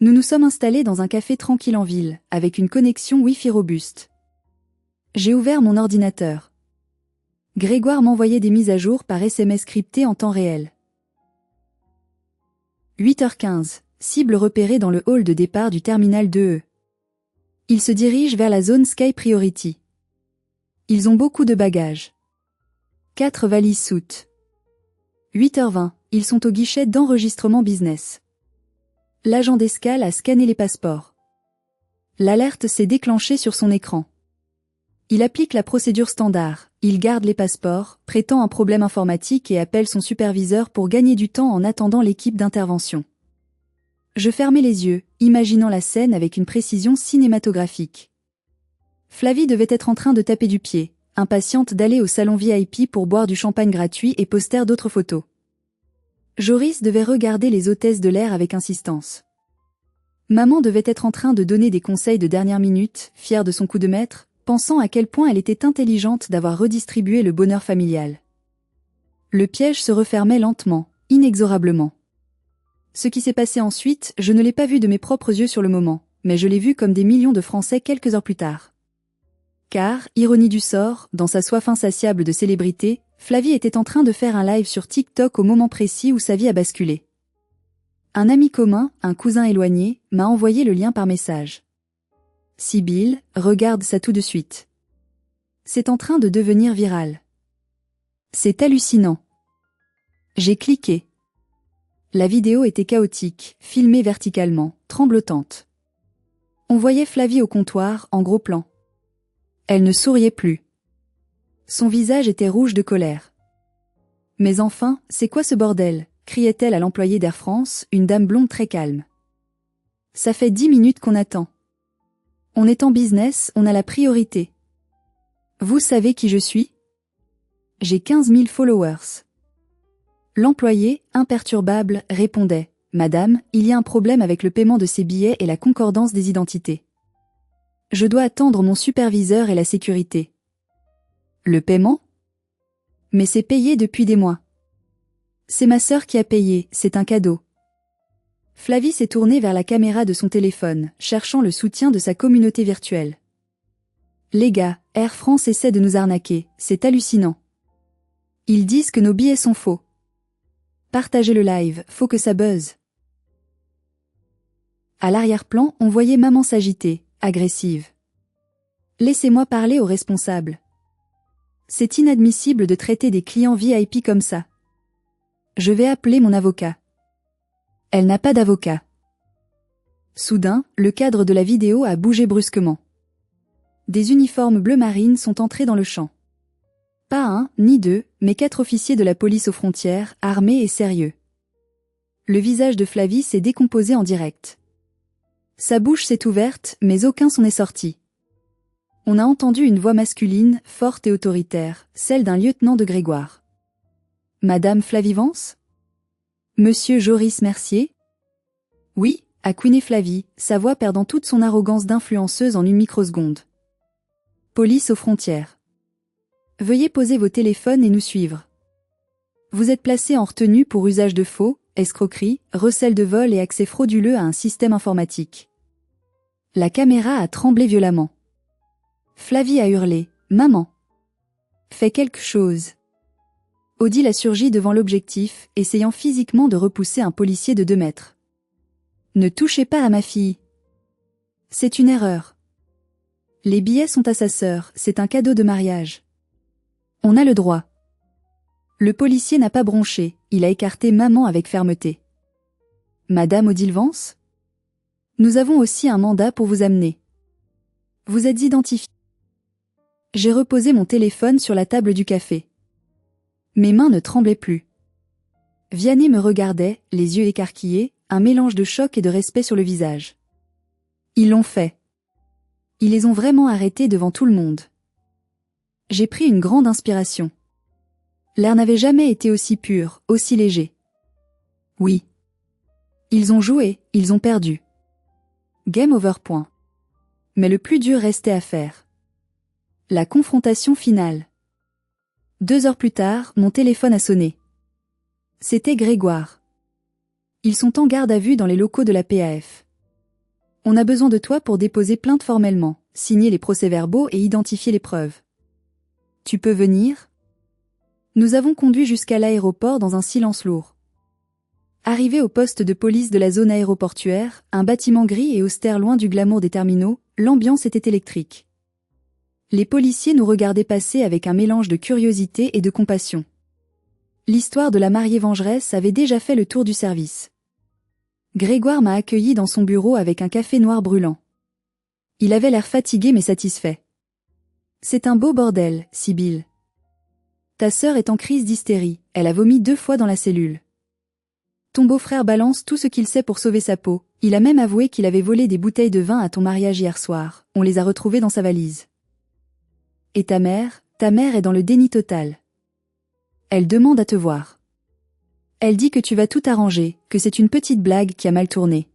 Nous nous sommes installés dans un café tranquille en ville, avec une connexion Wi-Fi robuste. J'ai ouvert mon ordinateur. Grégoire m'envoyait des mises à jour par SMS cryptées en temps réel. 8h15, cible repérée dans le hall de départ du terminal 2E. Ils se dirigent vers la zone Sky Priority. Ils ont beaucoup de bagages. 4 valises soutes. 8h20, ils sont au guichet d'enregistrement business. L'agent d'escale a scanné les passeports. L'alerte s'est déclenchée sur son écran. Il applique la procédure standard, il garde les passeports, prétend un problème informatique et appelle son superviseur pour gagner du temps en attendant l'équipe d'intervention. Je fermais les yeux, imaginant la scène avec une précision cinématographique. Flavie devait être en train de taper du pied, impatiente d'aller au salon VIP pour boire du champagne gratuit et poster d'autres photos. Joris devait regarder les hôtesses de l'air avec insistance. Maman devait être en train de donner des conseils de dernière minute, fière de son coup de maître, pensant à quel point elle était intelligente d'avoir redistribué le bonheur familial. Le piège se refermait lentement, inexorablement. Ce qui s'est passé ensuite, je ne l'ai pas vu de mes propres yeux sur le moment, mais je l'ai vu comme des millions de Français quelques heures plus tard. Car, ironie du sort, dans sa soif insatiable de célébrité, Flavie était en train de faire un live sur TikTok au moment précis où sa vie a basculé. Un ami commun, un cousin éloigné, m'a envoyé le lien par message. Sibylle, regarde ça tout de suite. C'est en train de devenir viral. C'est hallucinant. J'ai cliqué. La vidéo était chaotique, filmée verticalement, tremblotante. On voyait Flavie au comptoir, en gros plan. Elle ne souriait plus. Son visage était rouge de colère. « Mais enfin, c'est quoi ce bordel ?» criait-elle à l'employé d'Air France, une dame blonde très calme. « Ça fait 10 minutes qu'on attend. On est en business, on a la priorité. Vous savez qui je suis ? J'ai 15 000 followers. » L'employé, imperturbable, répondait « Madame, il y a un problème avec le paiement de ces billets et la concordance des identités. Je dois attendre mon superviseur et la sécurité. » Le paiement ? Mais c'est payé depuis des mois. C'est ma sœur qui a payé, c'est un cadeau. Flavie s'est tournée vers la caméra de son téléphone, cherchant le soutien de sa communauté virtuelle. Les gars, Air France essaie de nous arnaquer, c'est hallucinant. Ils disent que nos billets sont faux. Partagez le live, faut que ça buzz. À l'arrière-plan, on voyait maman s'agiter, agressive. Laissez-moi parler aux responsables. C'est inadmissible de traiter des clients VIP comme ça. Je vais appeler mon avocat. Elle n'a pas d'avocat. Soudain, le cadre de la vidéo a bougé brusquement. Des uniformes bleu marine sont entrés dans le champ. Pas un, ni deux, mais 4 officiers de la police aux frontières, armés et sérieux. Le visage de Flavie s'est décomposé en direct. Sa bouche s'est ouverte, mais aucun son n'est sorti. On a entendu une voix masculine, forte et autoritaire, celle d'un lieutenant de Grégoire. Madame Flavie Vance ? Monsieur Joris Mercier ? Oui, a couiné Flavie, sa voix perdant toute son arrogance d'influenceuse en une microseconde. Police aux frontières. Veuillez poser vos téléphones et nous suivre. Vous êtes placé en retenue pour usage de faux, escroquerie, recel de vol et accès frauduleux à un système informatique. La caméra a tremblé violemment. Flavie a hurlé « Maman !» Fais quelque chose. Odile a surgi devant l'objectif, essayant physiquement de repousser un policier de 2 mètres. Ne touchez pas à ma fille. C'est une erreur. Les billets sont à sa sœur, c'est un cadeau de mariage. On a le droit. Le policier n'a pas bronché, il a écarté maman avec fermeté. Madame Odile Vance ? Nous avons aussi un mandat pour vous amener. Vous êtes identifiée. J'ai reposé mon téléphone sur la table du café. Mes mains ne tremblaient plus. Vianney me regardait, les yeux écarquillés, un mélange de choc et de respect sur le visage. Ils l'ont fait. Ils les ont vraiment arrêtés devant tout le monde. J'ai pris une grande inspiration. L'air n'avait jamais été aussi pur, aussi léger. Oui. Ils ont joué, ils ont perdu. Game over point. Mais le plus dur restait à faire. La confrontation finale. 2 heures plus tard, mon téléphone a sonné. C'était Grégoire. Ils sont en garde à vue dans les locaux de la PAF. On a besoin de toi pour déposer plainte formellement, signer les procès-verbaux et identifier les preuves. Tu peux venir ? Nous avons conduit jusqu'à l'aéroport dans un silence lourd. Arrivé au poste de police de la zone aéroportuaire, un bâtiment gris et austère loin du glamour des terminaux, l'ambiance était électrique. Les policiers nous regardaient passer avec un mélange de curiosité et de compassion. L'histoire de la mariée vengeresse avait déjà fait le tour du service. Grégoire m'a accueilli dans son bureau avec un café noir brûlant. Il avait l'air fatigué mais satisfait. C'est un beau bordel, Sibylle. Ta sœur est en crise d'hystérie, elle a vomi 2 fois dans la cellule. Ton beau-frère balance tout ce qu'il sait pour sauver sa peau, il a même avoué qu'il avait volé des bouteilles de vin à ton mariage hier soir, on les a retrouvées dans sa valise. Et ta mère est dans le déni total. Elle demande à te voir. Elle dit que tu vas tout arranger, que c'est une petite blague qui a mal tourné.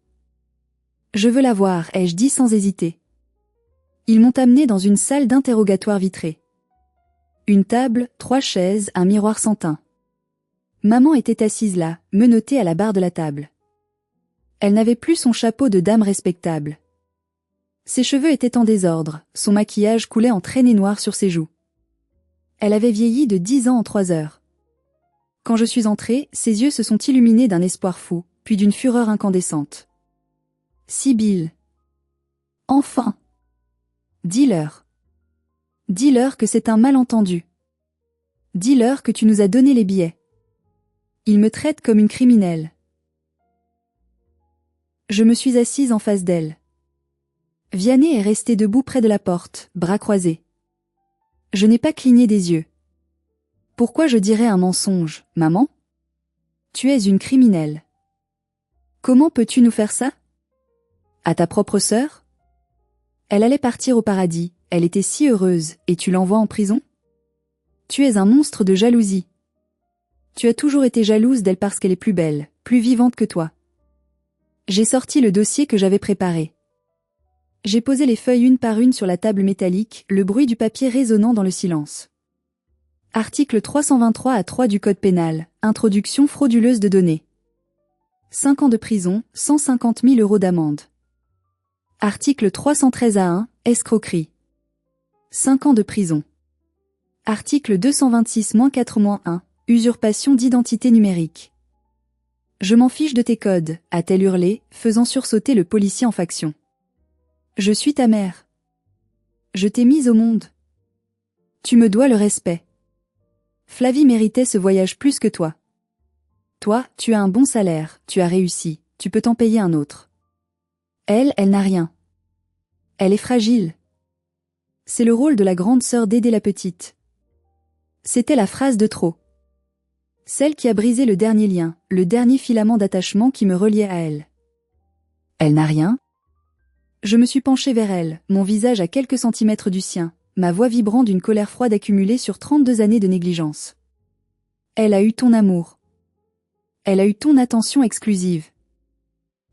Je veux la voir, ai-je dit sans hésiter. Ils m'ont amené dans une salle d'interrogatoire vitrée. Une table, 3 chaises, un miroir sans teint. Maman était assise là, menottée à la barre de la table. Elle n'avait plus son chapeau de dame respectable. Ses cheveux étaient en désordre, son maquillage coulait en traînées noires sur ses joues. Elle avait vieilli de 10 ans en 3 heures. Quand je suis entrée, ses yeux se sont illuminés d'un espoir fou, puis d'une fureur incandescente. Sibylle. Enfin. Dis-leur. Dis-leur que c'est un malentendu. Dis-leur que tu nous as donné les billets. Ils me traitent comme une criminelle. Je me suis assise en face d'elle. Vianney est resté debout près de la porte, bras croisés. Je n'ai pas cligné des yeux. Pourquoi je dirais un mensonge, maman ? Tu es une criminelle. Comment peux-tu nous faire ça ? À ta propre sœur ? Elle allait partir au paradis, elle était si heureuse, et tu l'envoies en prison ? Tu es un monstre de jalousie. Tu as toujours été jalouse d'elle parce qu'elle est plus belle, plus vivante que toi. J'ai sorti le dossier que j'avais préparé. J'ai posé les feuilles une par une sur la table métallique, le bruit du papier résonnant dans le silence. Article 323 à 3 du Code pénal, introduction frauduleuse de données. 5 ans de prison, 150 000 € d'amende. Article 313 à 1, escroquerie. 5 ans de prison. Article 226-4-1, usurpation d'identité numérique. Je m'en fiche de tes codes, a-t-elle hurlé, faisant sursauter le policier en faction. Je suis ta mère. Je t'ai mise au monde. Tu me dois le respect. Flavie méritait ce voyage plus que toi. Toi, tu as un bon salaire, tu as réussi, tu peux t'en payer un autre. Elle n'a rien. Elle est fragile. C'est le rôle de la grande sœur d'aider la petite. C'était la phrase de trop. Celle qui a brisé le dernier lien, le dernier filament d'attachement qui me reliait à elle. Elle n'a rien ? Je me suis penchée vers elle, mon visage à quelques centimètres du sien, ma voix vibrant d'une colère froide accumulée sur 32 années de négligence. Elle a eu ton amour. Elle a eu ton attention exclusive.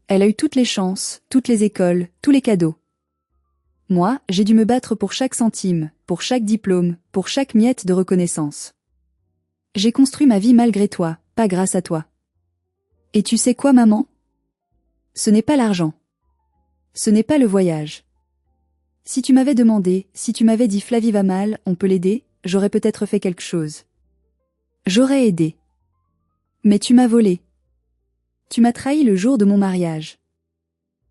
Elle a eu toutes les chances, toutes les écoles, tous les cadeaux. Moi, j'ai dû me battre pour chaque centime, pour chaque diplôme, pour chaque miette de reconnaissance. J'ai construit ma vie malgré toi, pas grâce à toi. Et tu sais quoi, maman? Ce n'est pas l'argent. Ce n'est pas le voyage. Si tu m'avais demandé, si tu m'avais dit Flavie va mal, on peut l'aider, j'aurais peut-être fait quelque chose. J'aurais aidé. Mais tu m'as volé. Tu m'as trahi le jour de mon mariage.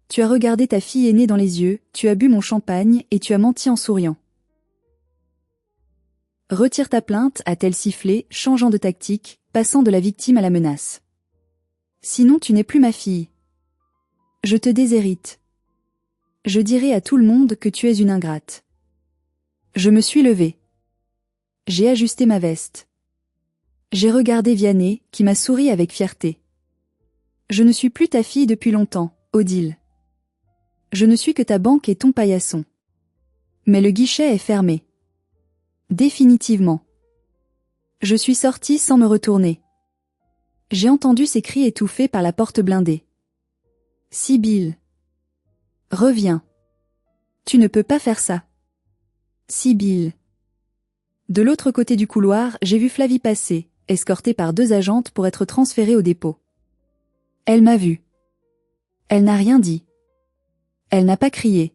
Tu as regardé ta fille aînée dans les yeux, tu as bu mon champagne et tu as menti en souriant. Retire ta plainte, a-t-elle sifflé, changeant de tactique, passant de la victime à la menace. Sinon tu n'es plus ma fille. Je te déshérite. Je dirai à tout le monde que tu es une ingrate. Je me suis levée. J'ai ajusté ma veste. J'ai regardé Vianney, qui m'a souri avec fierté. Je ne suis plus ta fille depuis longtemps, Odile. Je ne suis que ta banque et ton paillasson. Mais le guichet est fermé. Définitivement. Je suis sortie sans me retourner. J'ai entendu ses cris étouffés par la porte blindée. Sibylle. Reviens. Tu ne peux pas faire ça. Sibylle. De l'autre côté du couloir, j'ai vu Flavie passer, escortée par 2 agentes pour être transférée au dépôt. Elle m'a vue. Elle n'a rien dit. Elle n'a pas crié.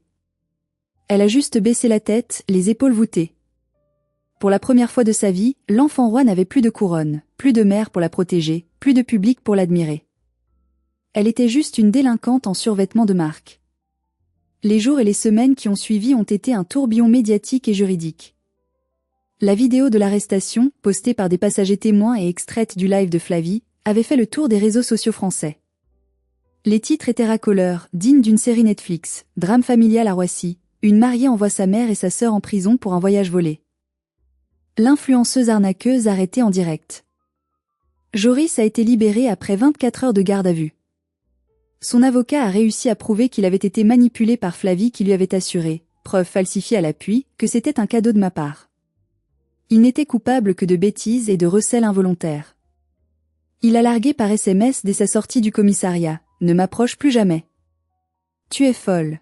Elle a juste baissé la tête, les épaules voûtées. Pour la première fois de sa vie, l'enfant roi n'avait plus de couronne, plus de mère pour la protéger, plus de public pour l'admirer. Elle était juste une délinquante en survêtement de marque. Les jours et les semaines qui ont suivi ont été un tourbillon médiatique et juridique. La vidéo de l'arrestation, postée par des passagers témoins et extraite du live de Flavie, avait fait le tour des réseaux sociaux français. Les titres étaient racoleurs, dignes d'une série Netflix, drame familial à Roissy, une mariée envoie sa mère et sa sœur en prison pour un voyage volé. L'influenceuse arnaqueuse arrêtée en direct. Joris a été libéré après 24 heures de garde à vue. Son avocat a réussi à prouver qu'il avait été manipulé par Flavie qui lui avait assuré, preuve falsifiée à l'appui, que c'était un cadeau de ma part. Il n'était coupable que de bêtises et de recel involontaire. Il a largué par SMS dès sa sortie du commissariat, ne m'approche plus jamais. Tu es folle.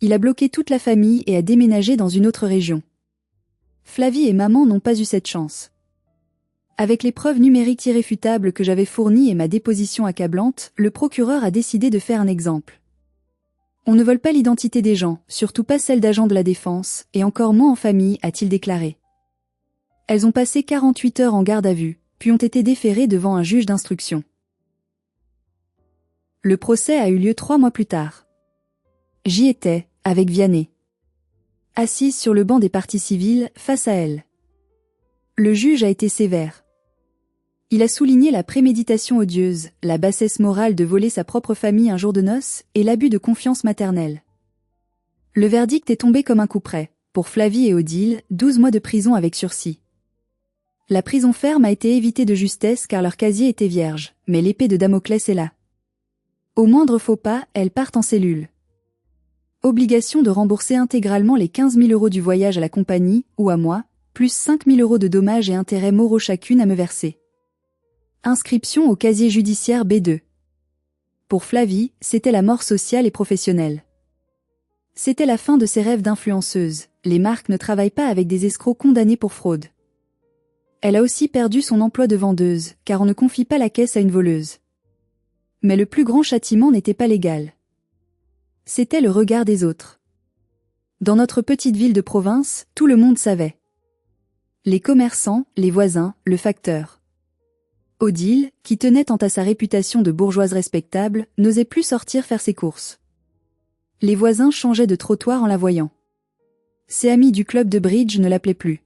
Il a bloqué toute la famille et a déménagé dans une autre région. Flavie et maman n'ont pas eu cette chance. Avec les preuves numériques irréfutables que j'avais fournies et ma déposition accablante, le procureur a décidé de faire un exemple. On ne vole pas l'identité des gens, surtout pas celle d'agents de la défense, et encore moins en famille, a-t-il déclaré. Elles ont passé 48 heures en garde à vue, puis ont été déférées devant un juge d'instruction. Le procès a eu lieu 3 mois plus tard. J'y étais, avec Vianney. Assise sur le banc des parties civiles, face à elle. Le juge a été sévère. Il a souligné la préméditation odieuse, la bassesse morale de voler sa propre famille un jour de noces, et l'abus de confiance maternelle. Le verdict est tombé comme un coup près. Pour Flavie et Odile, 12 mois de prison avec sursis. La prison ferme a été évitée de justesse car leur casier était vierge, mais l'épée de Damoclès est là. Au moindre faux pas, elles partent en cellule. Obligation de rembourser intégralement les 15 000 € du voyage à la compagnie, ou à moi, plus 5 000 € de dommages et intérêts moraux chacune à me verser. Inscription au casier judiciaire B2. Pour Flavie, c'était la mort sociale et professionnelle. C'était la fin de ses rêves d'influenceuse, les marques ne travaillent pas avec des escrocs condamnés pour fraude. Elle a aussi perdu son emploi de vendeuse, car on ne confie pas la caisse à une voleuse. Mais le plus grand châtiment n'était pas légal. C'était le regard des autres. Dans notre petite ville de province, tout le monde savait. Les commerçants, les voisins, le facteur. Odile, qui tenait tant à sa réputation de bourgeoise respectable, n'osait plus sortir faire ses courses. Les voisins changeaient de trottoir en la voyant. Ses amis du club de bridge ne l'appelaient plus.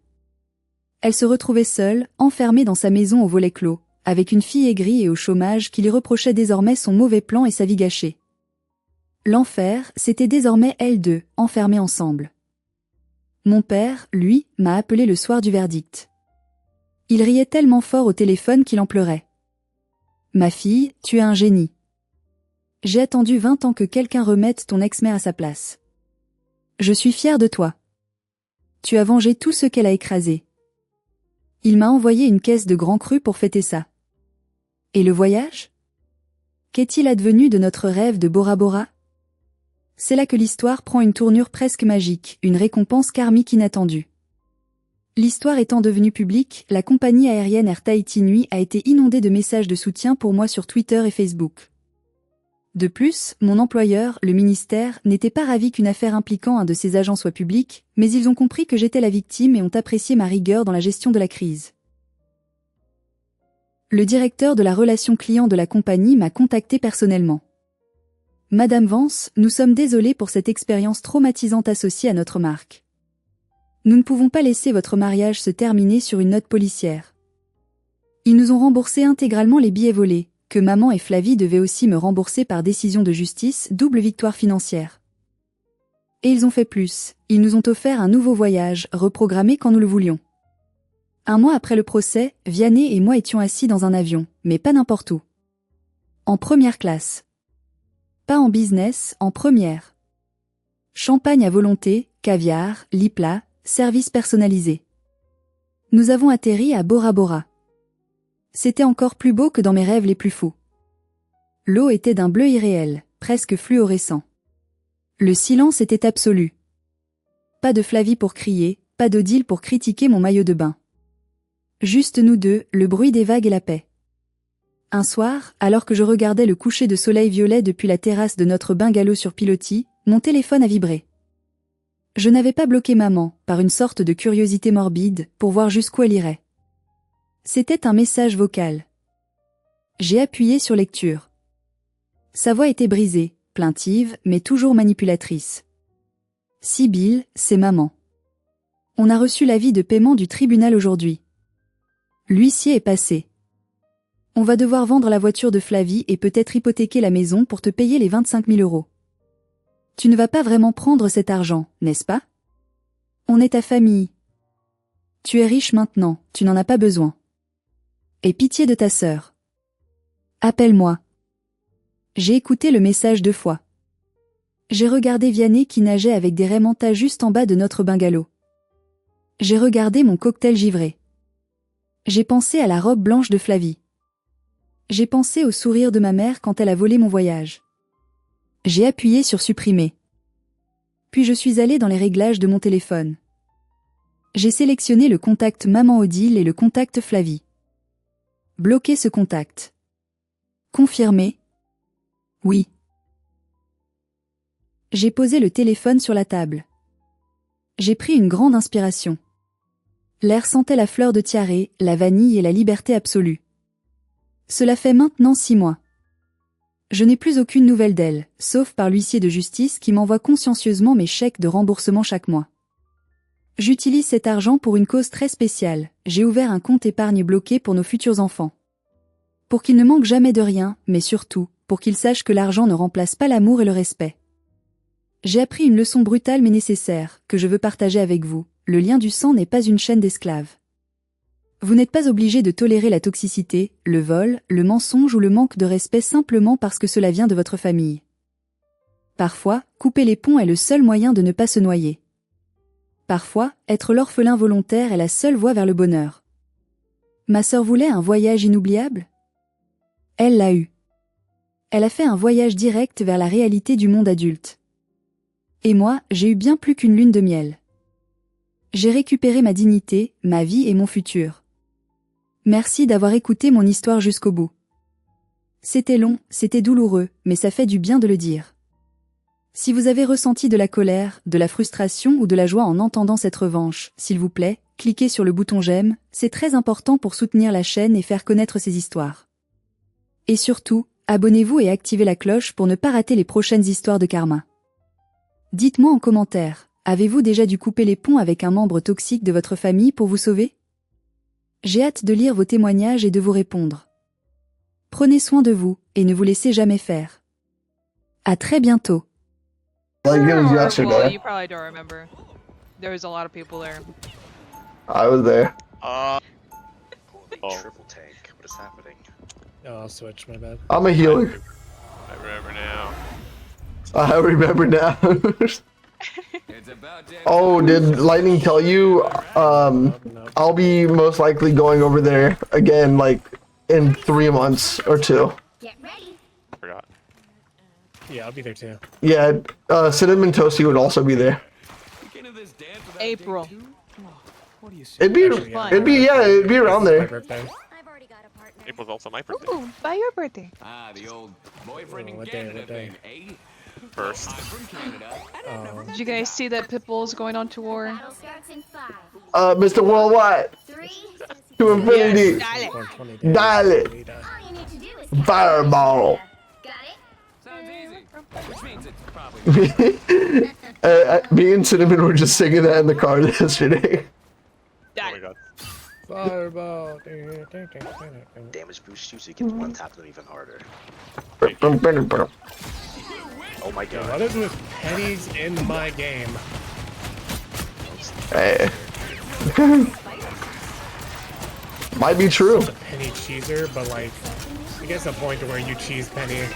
Elle se retrouvait seule, enfermée dans sa maison au volet clos, avec une fille aigrie et au chômage qui lui reprochait désormais son mauvais plan et sa vie gâchée. L'enfer, c'était désormais elles deux, enfermées ensemble. Mon père, lui, m'a appelé le soir du verdict. Il riait tellement fort au téléphone qu'il en pleurait. Ma fille, tu es un génie. J'ai attendu 20 ans que quelqu'un remette ton ex-mère à sa place. Je suis fière de toi. Tu as vengé tout ce qu'elle a écrasé. Il m'a envoyé une caisse de Grand Cru pour fêter ça. Et le voyage? Qu'est-il advenu de notre rêve de Bora Bora? C'est là que l'histoire prend une tournure presque magique, une récompense karmique inattendue. L'histoire étant devenue publique, la compagnie aérienne Air Tahiti Nui a été inondée de messages de soutien pour moi sur Twitter et Facebook. De plus, mon employeur, le ministère, n'était pas ravi qu'une affaire impliquant un de ses agents soit publique, mais ils ont compris que j'étais la victime et ont apprécié ma rigueur dans la gestion de la crise. Le directeur de la relation client de la compagnie m'a contacté personnellement. Madame Vance, nous sommes désolés pour cette expérience traumatisante associée à notre marque. Nous ne pouvons pas laisser votre mariage se terminer sur une note policière. Ils nous ont remboursé intégralement les billets volés, que maman et Flavie devaient aussi me rembourser par décision de justice, double victoire financière. Et ils ont fait plus, ils nous ont offert un nouveau voyage, reprogrammé quand nous le voulions. Un mois après le procès, Vianney et moi étions assis dans un avion, mais pas n'importe où. En première classe. Pas en business, en première. Champagne à volonté, caviar, lits plats, service personnalisé. Nous avons atterri à Bora Bora. C'était encore plus beau que dans mes rêves les plus fous. L'eau était d'un bleu irréel, presque fluorescent. Le silence était absolu. Pas de Flavie pour crier, pas d'Odile pour critiquer mon maillot de bain. Juste nous deux, le bruit des vagues et la paix. Un soir, alors que je regardais le coucher de soleil violet depuis la terrasse de notre bungalow sur pilotis, mon téléphone a vibré. Je n'avais pas bloqué maman, par une sorte de curiosité morbide, pour voir jusqu'où elle irait. C'était un message vocal. J'ai appuyé sur lecture. Sa voix était brisée, plaintive, mais toujours manipulatrice. Sibylle, c'est maman. On a reçu l'avis de paiement du tribunal aujourd'hui. L'huissier est passé. On va devoir vendre la voiture de Flavie et peut-être hypothéquer la maison pour te payer les 25 000 €. Tu ne vas pas vraiment prendre cet argent, n'est-ce pas? On est ta famille. Tu es riche maintenant, tu n'en as pas besoin. Aie pitié de ta sœur. Appelle-moi. J'ai écouté le message 2 fois. J'ai regardé Vianney qui nageait avec des raimentas juste en bas de notre bungalow. J'ai regardé mon cocktail givré. J'ai pensé à la robe blanche de Flavie. J'ai pensé au sourire de ma mère quand elle a volé mon voyage. J'ai appuyé sur supprimer. Puis je suis allé dans les réglages de mon téléphone. J'ai sélectionné le contact Maman Odile et le contact Flavie. Bloquer ce contact. Confirmer. Oui. J'ai posé le téléphone sur la table. J'ai pris une grande inspiration. L'air sentait la fleur de tiare, la vanille et la liberté absolue. Cela fait maintenant 6 mois. Je n'ai plus aucune nouvelle d'elle, sauf par l'huissier de justice qui m'envoie consciencieusement mes chèques de remboursement chaque mois. J'utilise cet argent pour une cause très spéciale, j'ai ouvert un compte épargne bloqué pour nos futurs enfants. Pour qu'ils ne manquent jamais de rien, mais surtout, pour qu'ils sachent que l'argent ne remplace pas l'amour et le respect. J'ai appris une leçon brutale mais nécessaire, que je veux partager avec vous, le lien du sang n'est pas une chaîne d'esclaves. Vous n'êtes pas obligé de tolérer la toxicité, le vol, le mensonge ou le manque de respect simplement parce que cela vient de votre famille. Parfois, couper les ponts est le seul moyen de ne pas se noyer. Parfois, être l'orphelin volontaire est la seule voie vers le bonheur. Ma sœur voulait un voyage inoubliable? Elle l'a eu. Elle a fait un voyage direct vers la réalité du monde adulte. Et moi, j'ai eu bien plus qu'une lune de miel. J'ai récupéré ma dignité, ma vie et mon futur. Merci d'avoir écouté mon histoire jusqu'au bout. C'était long, c'était douloureux, mais ça fait du bien de le dire. Si vous avez ressenti de la colère, de la frustration ou de la joie en entendant cette revanche, s'il vous plaît, cliquez sur le bouton j'aime, c'est très important pour soutenir la chaîne et faire connaître ces histoires. Et surtout, abonnez-vous et activez la cloche pour ne pas rater les prochaines histoires de karma. Dites-moi en commentaire, avez-vous déjà dû couper les ponts avec un membre toxique de votre famille pour vous sauver? J'ai hâte de lire vos témoignages et de vous répondre. Prenez soin de vous, et ne vous laissez jamais faire. À très bientôt. Like it was Well, yesterday. you probably don't remember. There was a lot of people there. I was there. Holy Oh. triple tank. What is happening? Oh, I'll switch, my bad. I'm a healer. I remember now. I remember now. Oh, did Lightning tell you? No. I'll be most likely going over there again, like in 3 months or 2. I forgot. Yeah, I'll be there too. Yeah, Cinnamon Toasty would also be there. April. It'd be, Actually, yeah. it'd be around My there. birthday. I've already got a partner. April's also my birthday. Ooh, by your birthday. Ah, the old boyfriend Oh, in what day, Canada what day? thing, eh? First. I'm from Canada. Oh, Did you guys see that Pitbull's going on tour? Battle starts in 5, Mr. Worldwide, 3. to infinity, Dale. 420 days. Dale. Wait, All you need to do is Fireball. got it? Sounds easy. Which means it's probably Me and Cinnamon were just singing that in the car yesterday. Oh my god. Fireball. Damage boosts you so you can one tap them even harder. Oh my What god. is with pennies in my game? Hey. Might be true. A penny cheeser, but like, it gets a point to where you cheese penny.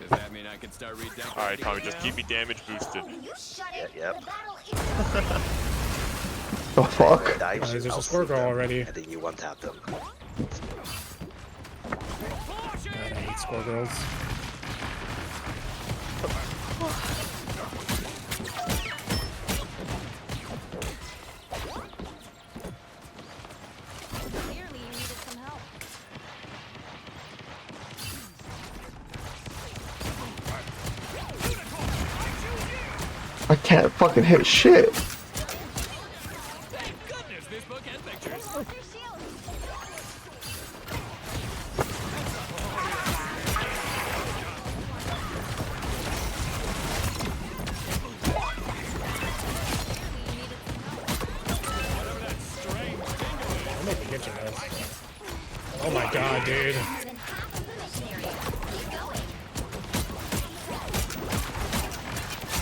Does that mean I can start redown? Alright, Tommy, just keep me damage boosted. You shut Yeah, it. yep. The battle is The fuck? Dives Oh, there's you, just a I'll squirrel sleep them, already. And then you one tap them. God, I hate squirrel girls. clearly you needed some help. I can't fucking hit shit. This book has pictures. Your shield. I'm gonna get your ass. Oh my god, dude. Then half of the mission area. Keep going.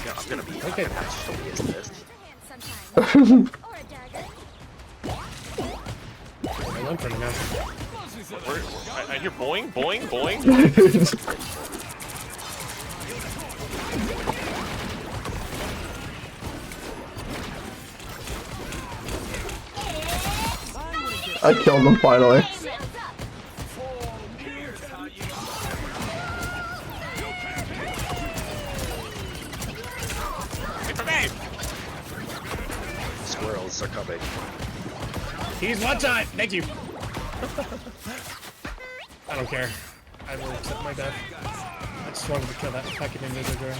Yeah, I'm gonna be Okay. actually as this. Your hand sometimes. Or a dagger. I went for it now. I hear boing, boing, boing. I killed him finally. Shields up. Wait for me! Squirrels are coming. He's one time. Thank you. I don't care. I will accept my death. I just wanted to kill that fucking invisible girl.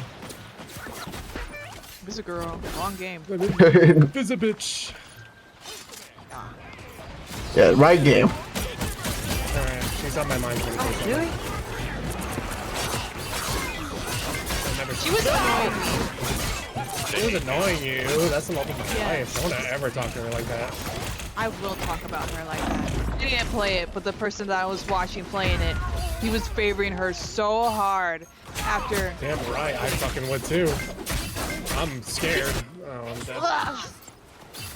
This is a girl. Wrong game. Is a bitch. Yeah, right game. Alright, she's on my mind. Really? She was annoying. She was annoying you. That's the love of my Yeah. life. I want to ever talk to her like that. I will talk about her like that. I didn't play it, but the person that I was watching playing it, he was favoring her so hard after. Damn right, I fucking would too. I'm scared. Oh, I'm dead. Ugh,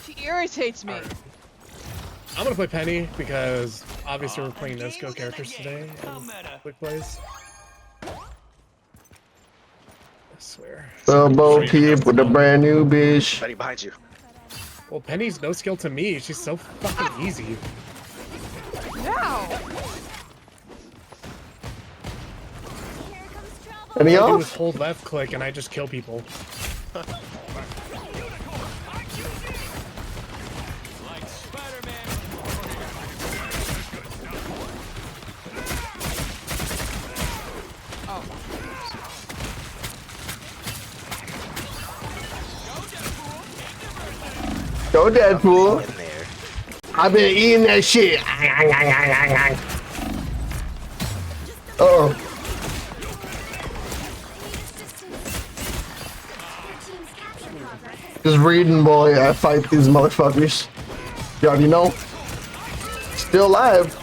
she irritates me. I'm gonna play Penny because obviously we're playing no-skill characters today. Quick plays. I swear. Elbow peep with a brand new bitch. Penny behind you. Well, Penny's no skill to me. She's so fucking easy. No. Here comes trouble. Any All I do is off? hold left click and I just kill people. Like Spider-Man. Oh. Go Deadpool. In there. I've been eating that shit. Uh-oh. Team's capture progress. Just reading, boy. I fight these motherfuckers. You already know. Still alive.